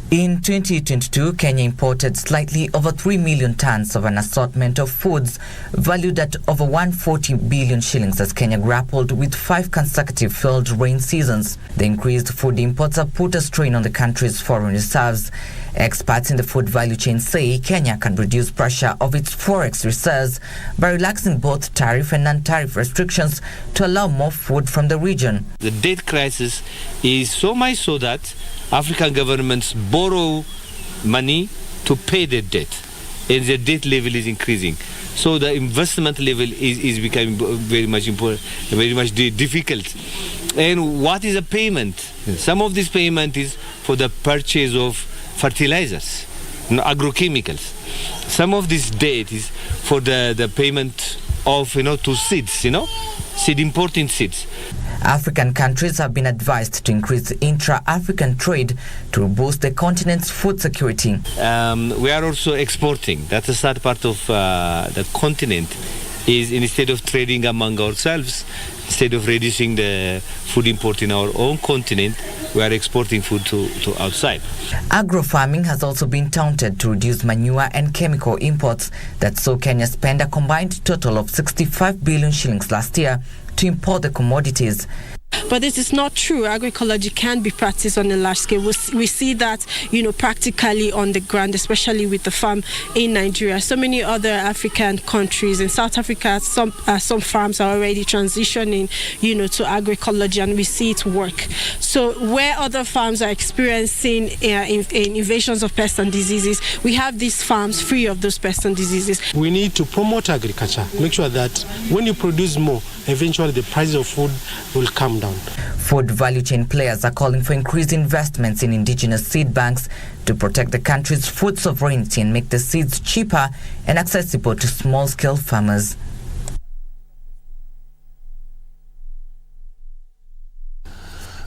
Speaker 21: In 2022, Kenya imported slightly over 3 million tons of an assortment of foods valued at over 140 billion shillings as Kenya grappled with 5 consecutive failed rain seasons. The increased food imports have put a strain on the country's foreign reserves. Experts in the food value chain say Kenya can reduce pressure of its forex reserves by relaxing both tariff and non-tariff restrictions to allow more food from the region.
Speaker 25: The debt crisis is so much so that African governments borrow money to pay their debt, and the debt level is increasing. So the investment level is becoming very much important, very much difficult. And what is a payment? Some of this payment is for the purchase of fertilizers, agrochemicals. Some of this debt is for the payment of to seeds, importing seeds.
Speaker 21: African countries have been advised to increase intra-African trade to boost the continent's food security.
Speaker 25: We are also exporting. That's the sad part of the continent, is instead of trading among ourselves, instead of reducing the food import in our own continent, we are exporting food to outside.
Speaker 21: Agro-farming has also been touted to reduce manure and chemical imports that saw Kenya spend a combined total of 65 billion shillings last year to import the commodities.
Speaker 7: But this is not true. Agroecology can be practiced on a large scale. We see that, practically on the ground, especially with the farm in Nigeria. So many other African countries. In South Africa, some farms are already transitioning, to agroecology, and we see it work. So where other farms are experiencing invasions of pests and diseases, we have these farms free of those pests and diseases.
Speaker 10: We need to promote agriculture, make sure that when you produce more, eventually the price of food will come down.
Speaker 21: Food value chain players are calling for increased investments in indigenous seed banks to protect the country's food sovereignty and make the seeds cheaper and accessible to small-scale farmers.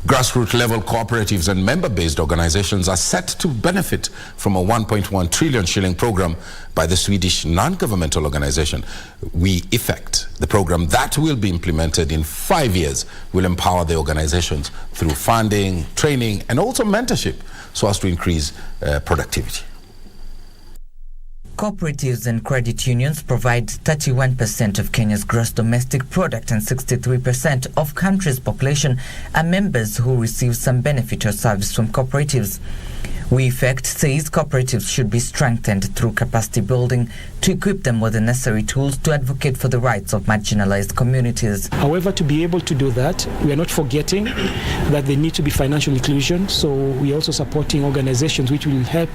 Speaker 1: Grassroots level cooperatives and member-based organizations are set to benefit from a 1.1 trillion shilling program by the Swedish non-governmental organization We Effect. The program that will be implemented in 5 years will empower the organizations through funding, training, and also mentorship so as to increase productivity.
Speaker 21: Cooperatives and credit unions provide 31% of Kenya's gross domestic product, and 63% of country's population are members who receive some benefit or service from cooperatives. We Effect says cooperatives should be strengthened through capacity building to equip them with the necessary tools to advocate for the rights of marginalized communities.
Speaker 11: However, to be able to do that, we are not forgetting that they need to be financial inclusion, so we are also supporting organizations which will help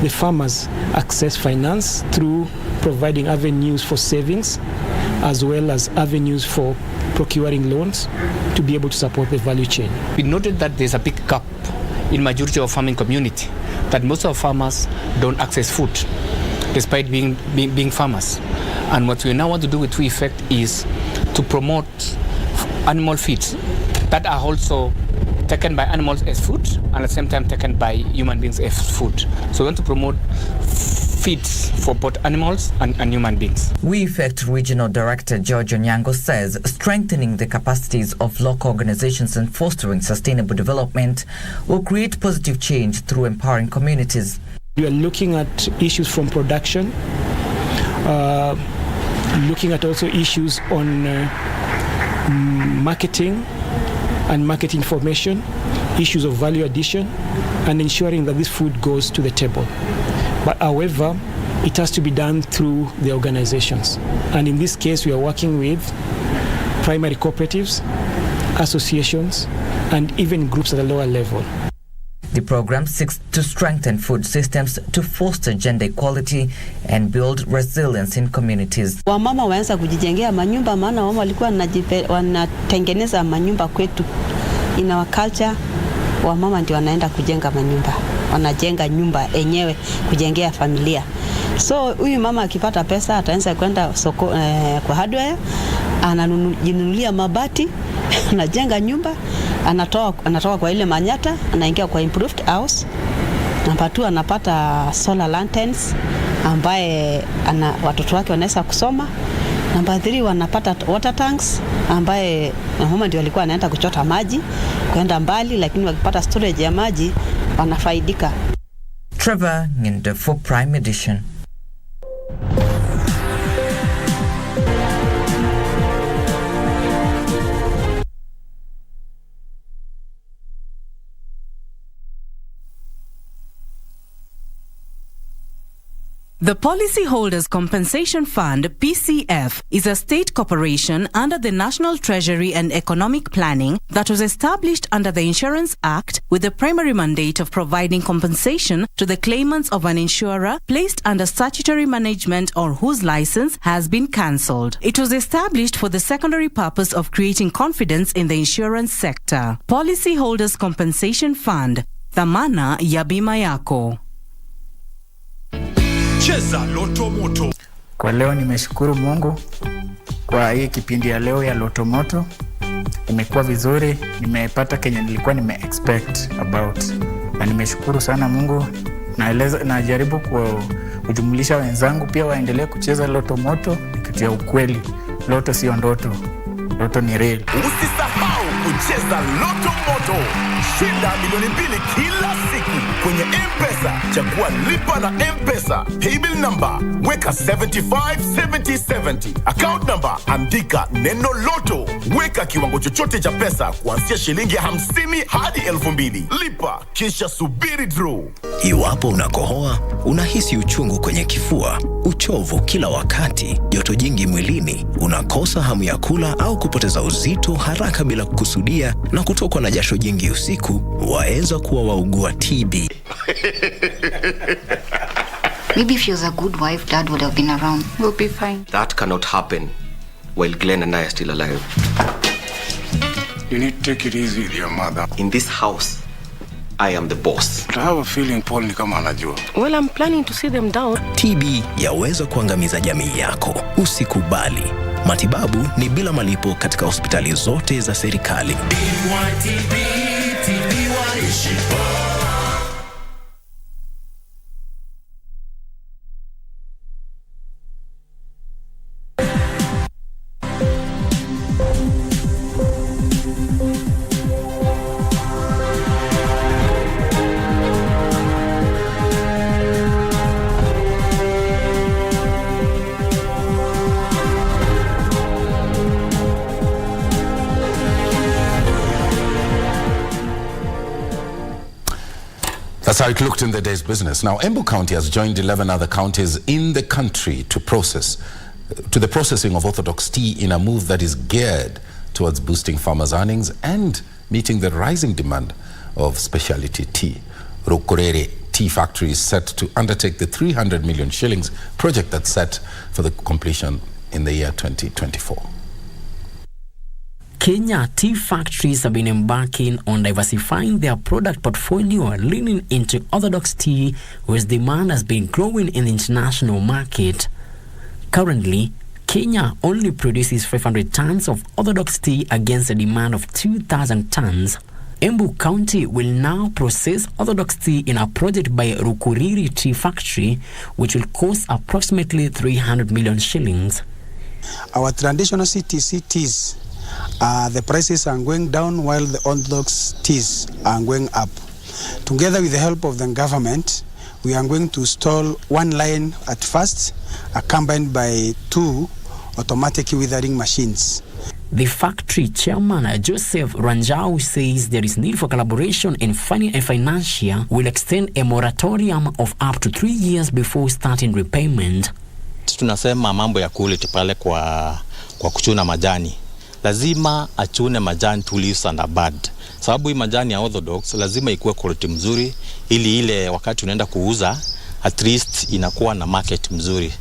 Speaker 11: the farmers access finance through providing avenues for savings as well as avenues for procuring loans to be able to support the value chain.
Speaker 12: We noted that there's a big gap in majority of farming community, that most of farmers don't access food despite being farmers. And what we now want to do with We Effect is to promote animal feeds that are also taken by animals as food and at the same time taken by human beings as food. So we want to promote feeds for both animals and human beings.
Speaker 21: We Effect Regional Director George Onyango says strengthening the capacities of local organizations and fostering sustainable development will create positive change through empowering communities.
Speaker 11: We are looking at issues from production, looking at also issues on marketing and market information, issues of value addition, and ensuring that this food goes to the table. But however, it has to be done through the organizations. And in this case, we are working with primary cooperatives, associations, and even groups at a lower level.
Speaker 21: The program seeks to strengthen food systems to foster gender equality and build resilience in communities.
Speaker 14: Wamama waanza kujijengea manyumba, maana wamama walikuwa wanatengeneza manyumba kwetu. In our culture, wamama ndio wanaenda kujenga manyumba. Wanajenga nyumba enyewe kujengea familia. So huyu mama akipata pesa ataanza kwenda soko kwa hardware, ananunulia mabati, anajenga nyumba, anatoka kwa ile manyata, anaingia kwa improved house. Namba 2 anapata solar lanterns ambaye watoto wake wanaweza kusoma. Namba 3 wanapata water tanks ambaye mama ndio alikuwa anaenda kuchota maji kwenda mbali, lakini wakipata storage ya maji wanafaidika.
Speaker 21: Trevor Nginde for Prime Edition.
Speaker 15: The Policyholders Compensation Fund, PCF, is a state corporation under the National Treasury and Economic Planning that was established under the Insurance Act with the primary mandate of providing compensation to the claimants of an insurer placed under statutory management or whose license has been cancelled. It was established for the secondary purpose of creating confidence in the insurance sector. Policyholders Compensation Fund, dhamana ya bima yako.
Speaker 26: Cheza Loto Moto.
Speaker 28: Kwa leo nimeshukuru Mungu kwa hii kipindi ya leo ya Loto Moto. Imekuwa vizuri, nimepata kenye nilikuwa expect about. Na nimeshukuru sana Mungu. Najaribu kujumulisha wenzangu pia waendelee kucheza Loto Moto, kitu ya ukweli. Loto sio ndoto. Loto ni real.
Speaker 26: Usisahau
Speaker 2: Cheza Loto Moto. Shinda milioni 2 kila siku kwenye M-Pesa. Chagua lipa na M-Pesa. Paybill number weka 757070. Account number andika neno Loto. Weka kiwango chochote cha pesa kuanzia shilingi 50 hadi 2000. Lipa kisha subiri draw.
Speaker 4: Iwapo unakohoa, unahisi uchungu kwenye kifua, uchovu kila wakati, joto jingi mwilini, unakosa hamu ya kula au kupoteza uzito haraka bila kukusudia na kutokwa na jasho jingi usiku, waeza kuwa waugua TB.
Speaker 13: Maybe if she was a good wife, Dad would have been around. We'll be fine.
Speaker 16: That cannot happen while Glenn and I are still alive.
Speaker 17: You need to take it easy with your mother.
Speaker 16: In this house, I am the boss.
Speaker 17: I have a feeling Paul ni kama anajua.
Speaker 13: Well, I'm planning to see them down.
Speaker 4: TB yaweza kuangamiza jamii yako. Usikubali. Matibabu ni bila malipo katika hospitali zote za serikali.
Speaker 1: That's how it looked in the day's business. Now, Embu County has joined 11 other counties in the country to the processing of Orthodox tea in a move that is geared towards boosting farmers' earnings and meeting the rising demand of specialty tea. Rukorere Tea Factory is set to undertake the 300 million shillings project that's set for the completion in the year 2024.
Speaker 18: Kenya tea factories have been embarking on diversifying their product portfolio, leaning into Orthodox tea, whose demand has been growing in the international market. Currently, Kenya only produces 500 tons of Orthodox tea against a demand of 2,000 tons. Embu County will now process Orthodox tea in a project by Rukorere Tea Factory, which will cost approximately 300 million shillings.
Speaker 19: Our traditional CTC teas, the prices are going down while the Orthodox teas are going up. Together with the help of the government, we are going to install one line at first, accompanied by 2 automatic withering machines.
Speaker 18: The factory chairman, Joseph Ranjau, says there is need for collaboration in finding a financier will extend a moratorium of up to 3 years before starting repayment.
Speaker 20: Tunasema mambo ya quality pale kwa kuchuna majani. Lazima achune majani to leaves and bud. Sababu hii majani ya Orthodox lazima ikuwe quality mzuri ili ile wakati unaenda kuuza at least inakuwa na market mzuri.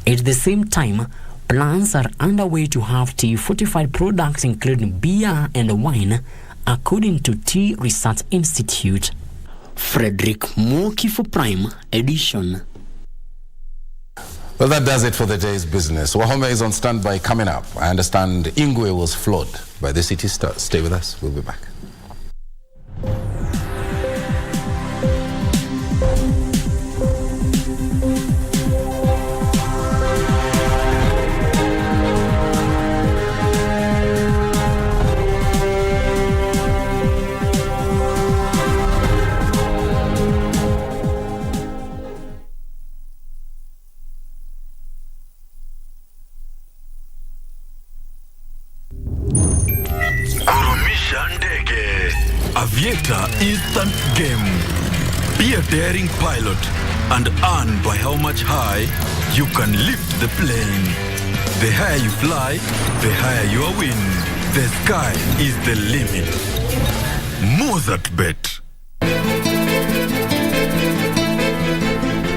Speaker 18: At the same time, plans are underway to have tea fortified products including beer and wine, according to Tea Research Institute. Frederick Moki for Prime Edition.
Speaker 1: Well, that does it for the day's business. Wahome is on standby coming up. I understand Ingwe was flawed by the city stars. Stay with us. We'll be back.
Speaker 29: Aviator instant game. Be a daring pilot and earn by how much high you can lift the plane. The higher you fly, the higher your win. The sky is the limit. Mozart Bet.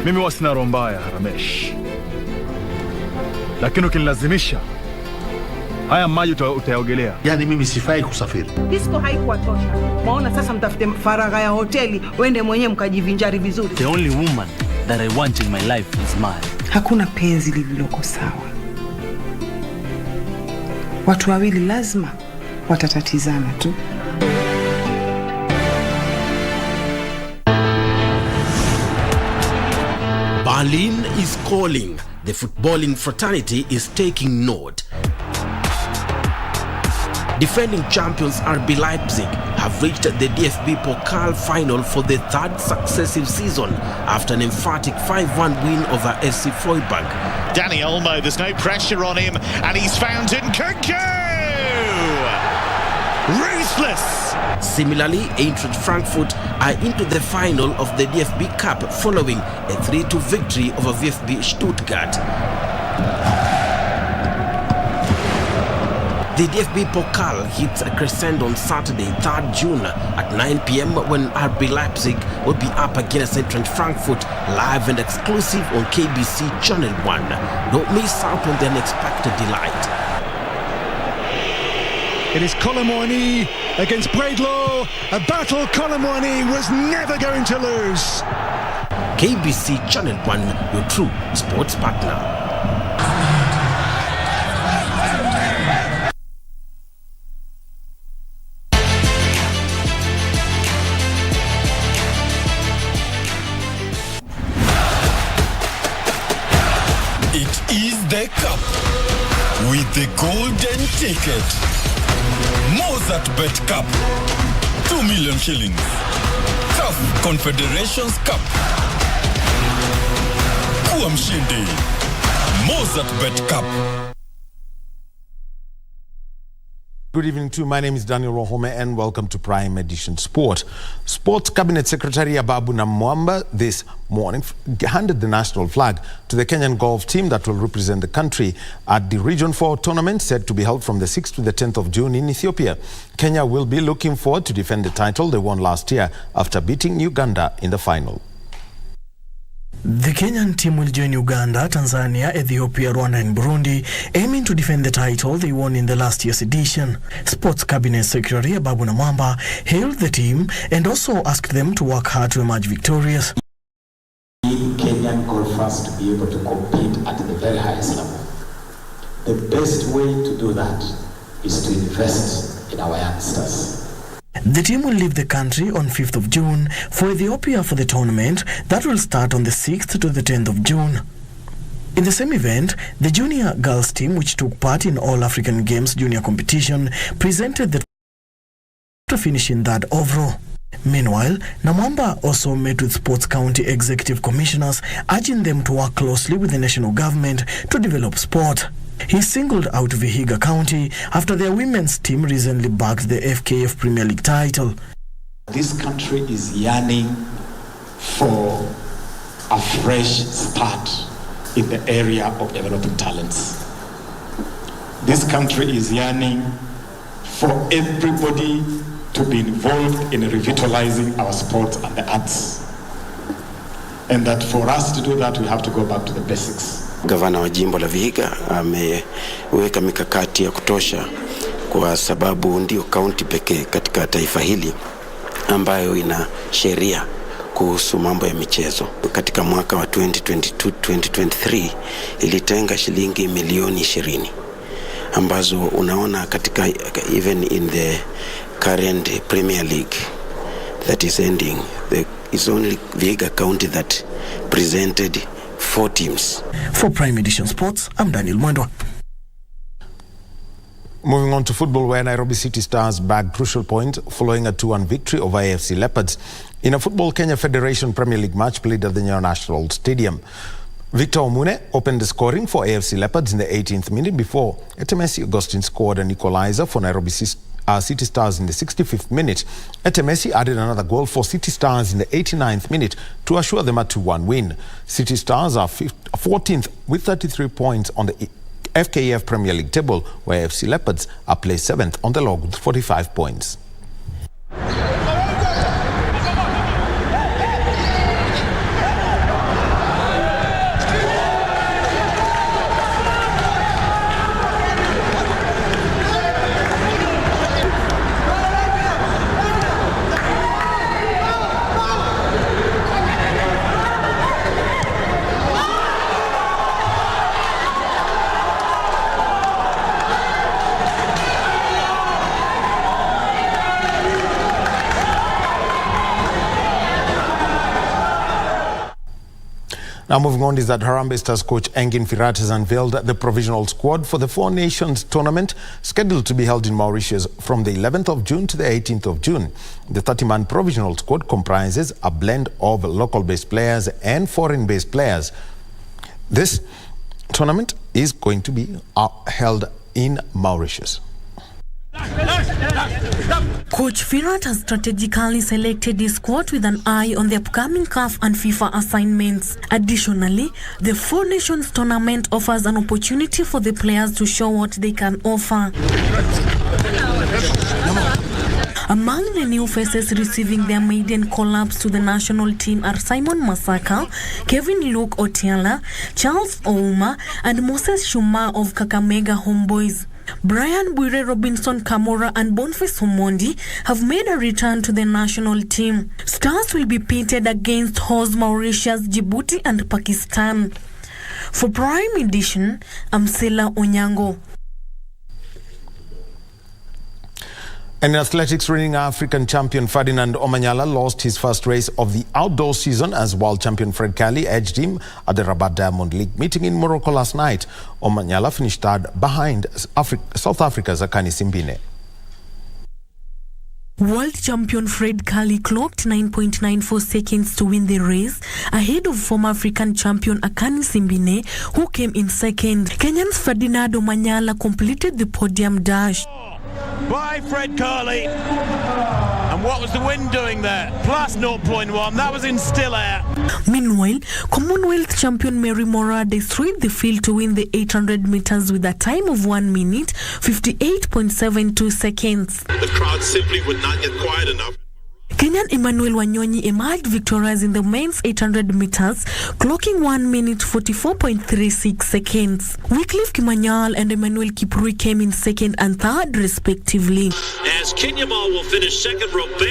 Speaker 30: Mimi wasina roho mbaya, Ramesh. Lakini ukinilazimisha haya maji utayaogelea.
Speaker 31: Yaani mimi sifai kusafiri.
Speaker 32: Disco haikuwa tosha. Maona sasa mtafute faragha ya hoteli, wende mwenyewe mkajivinjari vizuri.
Speaker 31: The only woman that I want in my life is mine.
Speaker 32: Hakuna penzi lililoko sawa. Watu wawili lazima watatatizana tu.
Speaker 31: Berlin is calling. The footballing fraternity is taking note. Defending champions RB Leipzig have reached the DFB Pokal final for the third successive season after an emphatic 5-1 win over FC Freiburg.
Speaker 3: Danny Olmo, there's no pressure on him, and he's found Nkunku! Ruthless!
Speaker 31: Similarly, Eintracht Frankfurt are into the final of the DFB Cup following a 3-2 victory over VfB Stuttgart. The DFB Pokal hits a crescendo on Saturday, 3rd June at 9 p.m. when RB Leipzig will be up against Eintracht Frankfurt, live and exclusive on KBC Channel 1. Don't miss out on the unexpected delight.
Speaker 5: It is Colomboigny against Bredlow, a battle Colomboigny was never going to lose.
Speaker 31: KBC Channel 1, your true sports partner.
Speaker 29: It is the cup with the golden ticket. Mozart Bet Cup, 2 million shillings. CAF Confederations Cup. Kuwa mshindi. Mozart Bet Cup.
Speaker 1: Good evening to you. My name is Daniel Rohome and welcome to Prime Edition Sport. Sports Cabinet Secretary Ababu Namwamba this morning handed the national flag to the Kenyan golf team that will represent the country at the Region 4 tournament set to be held from the 6th to the 10th of June in Ethiopia. Kenya will be looking forward to defend the title they won last year after beating Uganda in the final.
Speaker 6: The Kenyan team will join Uganda, Tanzania, Ethiopia, Rwanda and Burundi, aiming to defend the title they won in the last year's edition. Sports Cabinet Secretary Ababu Namwamba hailed the team and also asked them to work hard to emerge victorious.
Speaker 7: Kenyan golfers to be able to compete at the very highest level. The best way to do that is to invest in our youngsters.
Speaker 6: The team will leave the country on 5th of June for Ethiopia for the tournament that will start on the 6th to the 10th of June. In the same event, the junior girls team, which took part in All African Games junior competition, presented the to finish in third overall. Meanwhile, Namwamba also met with Sports County Executive Commissioners, urging them to work closely with the national government to develop sport. He singled out Vihiga County after their women's team recently bagged the FKF Premier League title.
Speaker 7: This country is yearning for a fresh start in the area of developing talents. This country is yearning for everybody to be involved in revitalizing our sports and the arts. And that for us to do that, we have to go back to the basics.
Speaker 8: Gavana wa jimbo la Vihiga ameweka mikakati ya kutosha kwa sababu ndio kaunti pekee katika taifa hili ambayo ina sheria kuhusu mambo ya michezo. Katika mwaka wa 2022-2023 ilitenga shilingi milioni 20 ambazo unaona katika even in the current Premier League that is ending, there is only Vihiga County that presented 4 teams.
Speaker 6: For Prime Edition Sports, I'm Daniel Mwendwa.
Speaker 1: Moving on to football, where Nairobi City Stars bagged crucial point following a 2-1 victory over AFC Leopards in a Football Kenya Federation Premier League match played at the Nyayo National Stadium. Victor Omune opened the scoring for AFC Leopards in the 18th minute before Etemesi Augustine scored an equalizer for Nairobi City Stars in the 65th minute. Etemesi added another goal for City Stars in the 89th minute to assure them a 2-1 win. City Stars are 14th with 33 points on the FKF Premier League table, where AFC Leopards are placed 7th on the log with 45 points.
Speaker 9: Now moving on is that Harambee Stars coach Engin Firat has unveiled the provisional squad for the Four Nations tournament scheduled to be held in Mauritius from the 11th of June to the 18th of June. The 30-man provisional squad comprises a blend of local-based players and foreign-based players. This tournament is going to be held in Mauritius.
Speaker 10: Coach Firat has strategically selected his squad with an eye on the upcoming CAF and FIFA assignments. Additionally, the Four Nations tournament offers an opportunity for the players to show what they can offer. Among the new faces receiving their maiden call-ups to the national team are Simon Masaka, Kevin Luke Otiala, Charles Ouma, and Moses Shuma of Kakamega Homeboys. Brian Buire Robinson Kamora and Boniface Omondi have made a return to the national team. Stars will be pitted against host Mauritius, Djibouti and Pakistan. For Prime Edition, I'm Sela Onyango.
Speaker 9: And in athletics, reigning African champion Ferdinand Omanyala lost his first race of the outdoor season as world champion Fred Kali edged him at the Rabat Diamond League meeting in Morocco last night. Omanyala finished third behind South Africa's Akani Simbine.
Speaker 10: World champion Fred Kali clocked 9.94 seconds to win the race, ahead of former African champion Akani Simbine, who came in second. Kenyan's Ferdinand Omanyala completed the podium dash.
Speaker 11: By Fred Curley. And what was the wind doing there? Plus 0.1. That was in still air.
Speaker 10: Meanwhile, Commonwealth champion Mary Mora destroyed the field to win the 800 meters with a time of 1 minute, 58.72 seconds.
Speaker 12: The crowd simply would not get quiet enough.
Speaker 10: Kenyan Emmanuel Wanyonyi emerged victorious in the men's 800 meters, clocking 1 minute 44.36 seconds. Wycliffe Kimanyal and Emmanuel Kiprui came in second and third respectively.
Speaker 12: As Kenyamal will finish second, Robert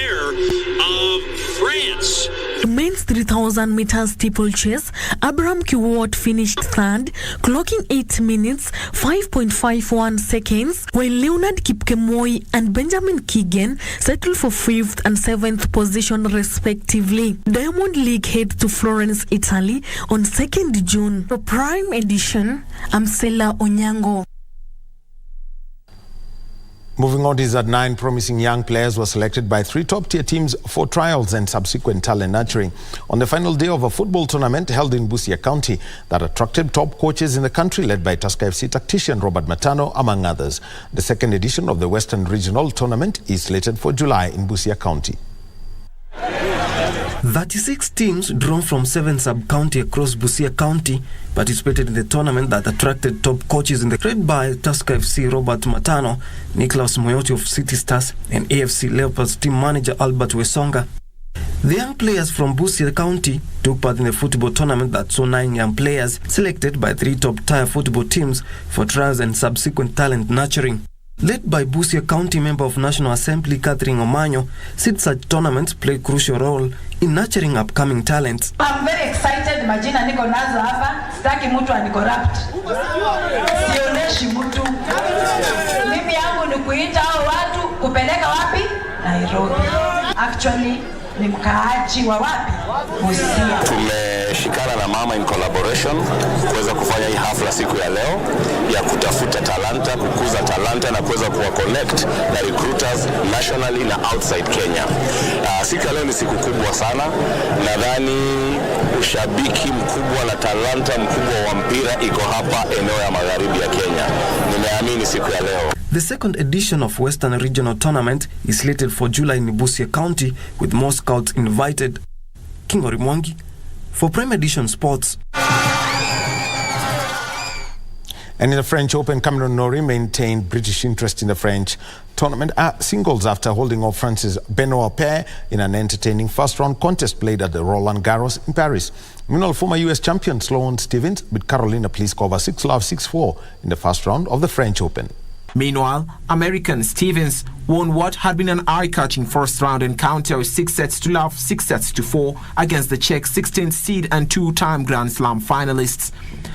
Speaker 12: of France.
Speaker 10: Men's 3,000 meters steeplechase, Abraham Kiwot finished third, clocking 8 minutes 5.51 seconds, while Leonard Kipkemoi and Benjamin Keegan settled for 5th and 7th position respectively. Diamond League heads to Florence, Italy on 2nd June. For Prime Edition, I'm Sela Onyango.
Speaker 9: Moving on is that 9 promising young players were selected by 3 top-tier teams for trials and subsequent talent nurturing on the final day of a football tournament held in Busia County that attracted top coaches in the country led by Tusker FC tactician Robert Matano, among others. The second edition of the Western Regional Tournament is slated for July in Busia County.
Speaker 6: 36 teams drawn from 7 sub-county across Busia County participated in the tournament that attracted top coaches in the led by Tusker FC Robert Matano, Nicholas Moyoti of City Stars, and AFC Leopards team manager Albert Wesonga. The young players from Busia County took part in the football tournament that saw 9 young players selected by 3 top-tier football teams for trials and subsequent talent nurturing. Led by Busia County member of National Assembly Catherine Omanyo, said such tournaments play a crucial role in nurturing upcoming talents.
Speaker 32: I'm very excited. Majina niko nazo hapa. Sitaki mtu anicorrupt. Sionyeshi mtu. Mimi yangu ni kuita hao watu kupeleka wapi? Nairobi. Actually ni mkaaji wa wapi? Busia.
Speaker 14: Tumeshikana na mama in collaboration kuweza kufanya hii hafla siku ya leo ya kutafuta talanta, kukuza talanta na kuweza kuwa connect na recruiters nationally na outside Kenya. Siku ya leo ni siku kubwa sana. Nadhani ushabiki mkubwa na talanta mkubwa wa mpira iko hapa eneo ya magharibi ya Kenya. Nimeamini siku ya leo.
Speaker 6: The second edition of Western Regional Tournament is slated for July in Busia County with more scouts invited. King Orimwangi for Prime Edition Sports.
Speaker 9: And in the French Open, Cameron Norrie maintained British interest in the French tournament singles after holding off France's Benoit Paire in an entertaining first-round contest played at the Roland Garros in Paris. Meanwhile, former U.S. champion Sloane Stephens beat Carolina Pliskova 6-love, 6-4 in the first round of the French Open.
Speaker 15: Meanwhile, American Stephens won what had been an eye-catching first-round encounter with 6-love, 6-4 against the Czech 16th seed and 2-time Grand Slam finalists.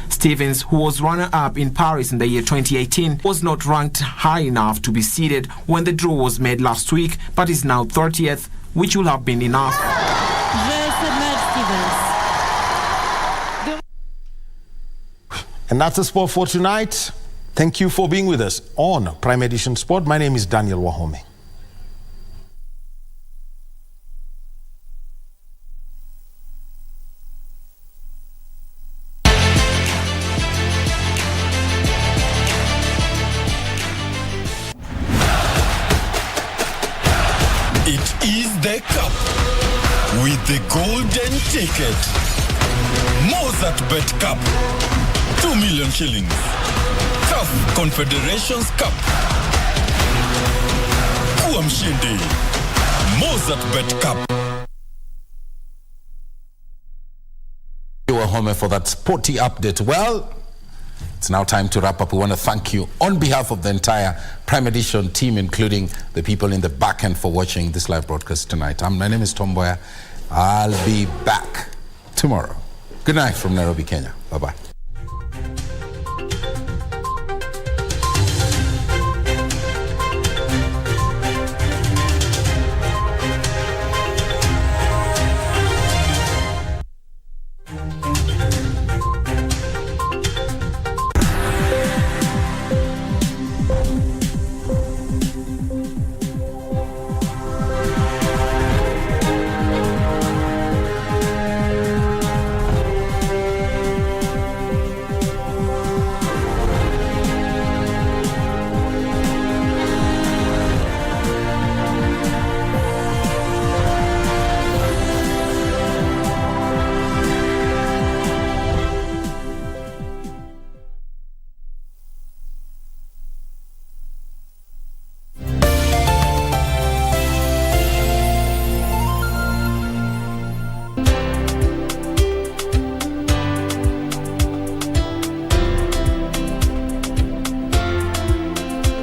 Speaker 15: Stephens, who was runner-up in Paris in the year 2018, was not ranked high enough to be seeded when the draw was made last week, but is now 30th, which will have been enough.
Speaker 9: And that's the sport for tonight. Thank you for being with us on Prime Edition Sport. My name is Daniel Wahome.
Speaker 29: It is the cup with the golden ticket. Mozart Bet Cup, 2 million shillings. CAF Confederations Cup. Kuwa mshindi. Mozart Bet Cup.
Speaker 1: You were home for that sporty update. Well, it's now time to wrap up. We want to thank you on behalf of the entire Prime Edition team, including the people in the back end, for watching this live broadcast tonight. My name is Mboya. I'll be back tomorrow. Good night from Nairobi, Kenya. Bye-bye.